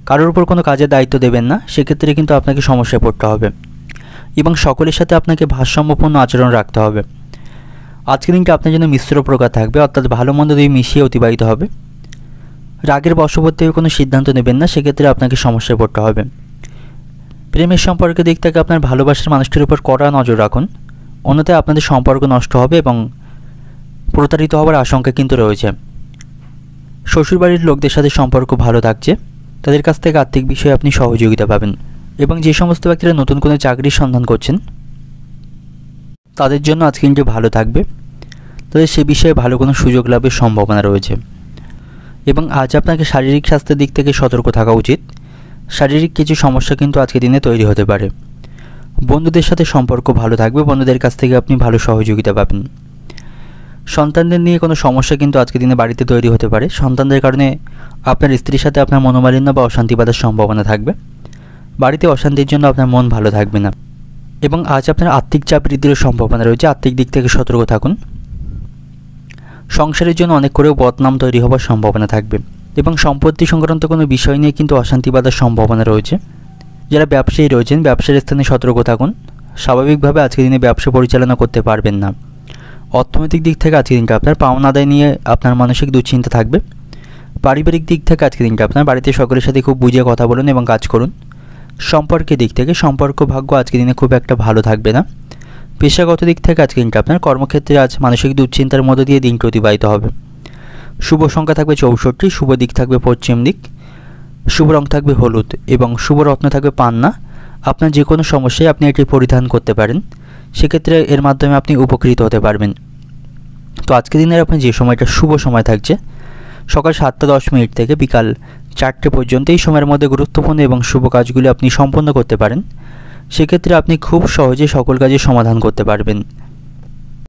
কারোর উপর কোনো কাজের দায়িত্ব দেবেন না, সেক্ষেত্রে কিন্তু আপনাকে সমস্যায় পড়তে হবে। এবং সকলের সাথে আপনাকে ভারসাম্যপূর্ণ আচরণ রাখতে হবে। আজকের দিনটি আপনার জন্য মিশ্র প্রকার থাকবে, অর্থাৎ ভালো মন্দ দিয়ে মিশিয়ে অতিবাহিত হবে। রাগের বশবর্তী হয়ে কোনো সিদ্ধান্ত নেবেন না, সেক্ষেত্রে আপনাকে সমস্যায় পড়তে হবে। প্রেমের সম্পর্কের দিক থেকে আপনার ভালোবাসার মানুষটির উপর কড়া নজর রাখুন, অন্যথায় আপনাদের সম্পর্ক নষ্ট হবে এবং প্রতারিত হওয়ার আশঙ্কা কিন্তু রয়েছে। শ্বশুরবাড়ির লোকদের সাথে সম্পর্ক ভালো থাকছে, তাদের কাছ থেকে আর্থিক বিষয়ে আপনি সহযোগিতা পাবেন। এবং যে সমস্ত ব্যক্তিরা নতুন কোনো চাকরির সন্ধান করছেন তাদের জন্য আজকে দিনটি ভালো থাকবে, তাদের সে বিষয়ে ভালো কোনো সুযোগ লাভের সম্ভাবনা রয়েছে। এবং আজ আপনাকে শারীরিক স্বাস্থ্যের দিক থেকে সতর্ক থাকা উচিত, শারীরিক কিছু সমস্যা কিন্তু আজকের দিনে তৈরি হতে পারে। বন্ধুদের সাথে সম্পর্ক ভালো থাকবে, বন্ধুদের কাছ থেকে আপনি ভালো সহযোগিতা পাবেন। সন্তানদের নিয়ে কোনো সমস্যা কিন্তু আজকের দিনে বাড়িতে তৈরি হতে পারে, সন্তানদের কারণে আপনার স্ত্রীর সাথে আপনার মনোমালিন্য বা অশান্তি বাঁধার সম্ভাবনা থাকবে। বাড়িতে অশান্তির জন্য আপনার মন ভালো থাকবে না। এবং আজ আপনার আর্থিক চাপ বৃদ্ধির সম্ভাবনা রয়েছে, আর্থিক দিক থেকে সতর্ক থাকুন। সংসারের জন্য অনেক করেও বদনাম তৈরি হওয়ার সম্ভাবনা থাকবে। এবং সম্পত্তি সংক্রান্ত কোনো বিষয় নিয়ে কিন্তু অশান্তি বাঁধার সম্ভাবনা রয়েছে। যারা ব্যবসায়ী রয়েছেন, ব্যবসার স্থানে সতর্ক থাকুন, স্বাভাবিকভাবে আজকের দিনে ব্যবসা পরিচালনা করতে পারবেন না। অর্থনৈতিক দিক থেকে আজকের দিনটা আপনার পাওনা আদায় নিয়ে আপনার মানসিক দুশ্চিন্তা থাকবে। পারিবারিক দিক থেকে আজকের দিনটা আপনার বাড়িতে সকলের সাথে খুব বুঝে কথা বলুন এবং কাজ করুন। সম্পর্কের দিক থেকে সম্পর্ক ভাগ্য আজকের দিনে খুব একটা ভালো থাকবে না। পেশাগত দিক থেকে আজকের দিনটা আপনার কর্মক্ষেত্রে আজ মানসিক দুশ্চিন্তার মধ্য দিয়ে দিনটি অতিবাহিত হবে। শুভ সংখ্যা থাকবে 64, শুভ দিক থাকবে পশ্চিম দিক, শুভ রং থাকবে হলুদ এবং শুভ রত্ন থাকবে পান্না। আপনার যে কোনো সমস্যায় আপনি এটি পরিধান করতে পারেন, সেক্ষেত্রে এর মাধ্যমে আপনি উপকৃত হতে পারবেন। তো আজকের দিনের আপনার যে সময়টা শুভ সময় থাকছে সকাল 7:10 থেকে বিকাল 4টে পর্যন্ত, এই সময়ের মধ্যে গুরুত্বপূর্ণ এবং শুভ কাজগুলি আপনি সম্পন্ন করতে পারেন। সেক্ষেত্রে আপনি খুব সহজে সকল কাজের সমাধান করতে পারবেন।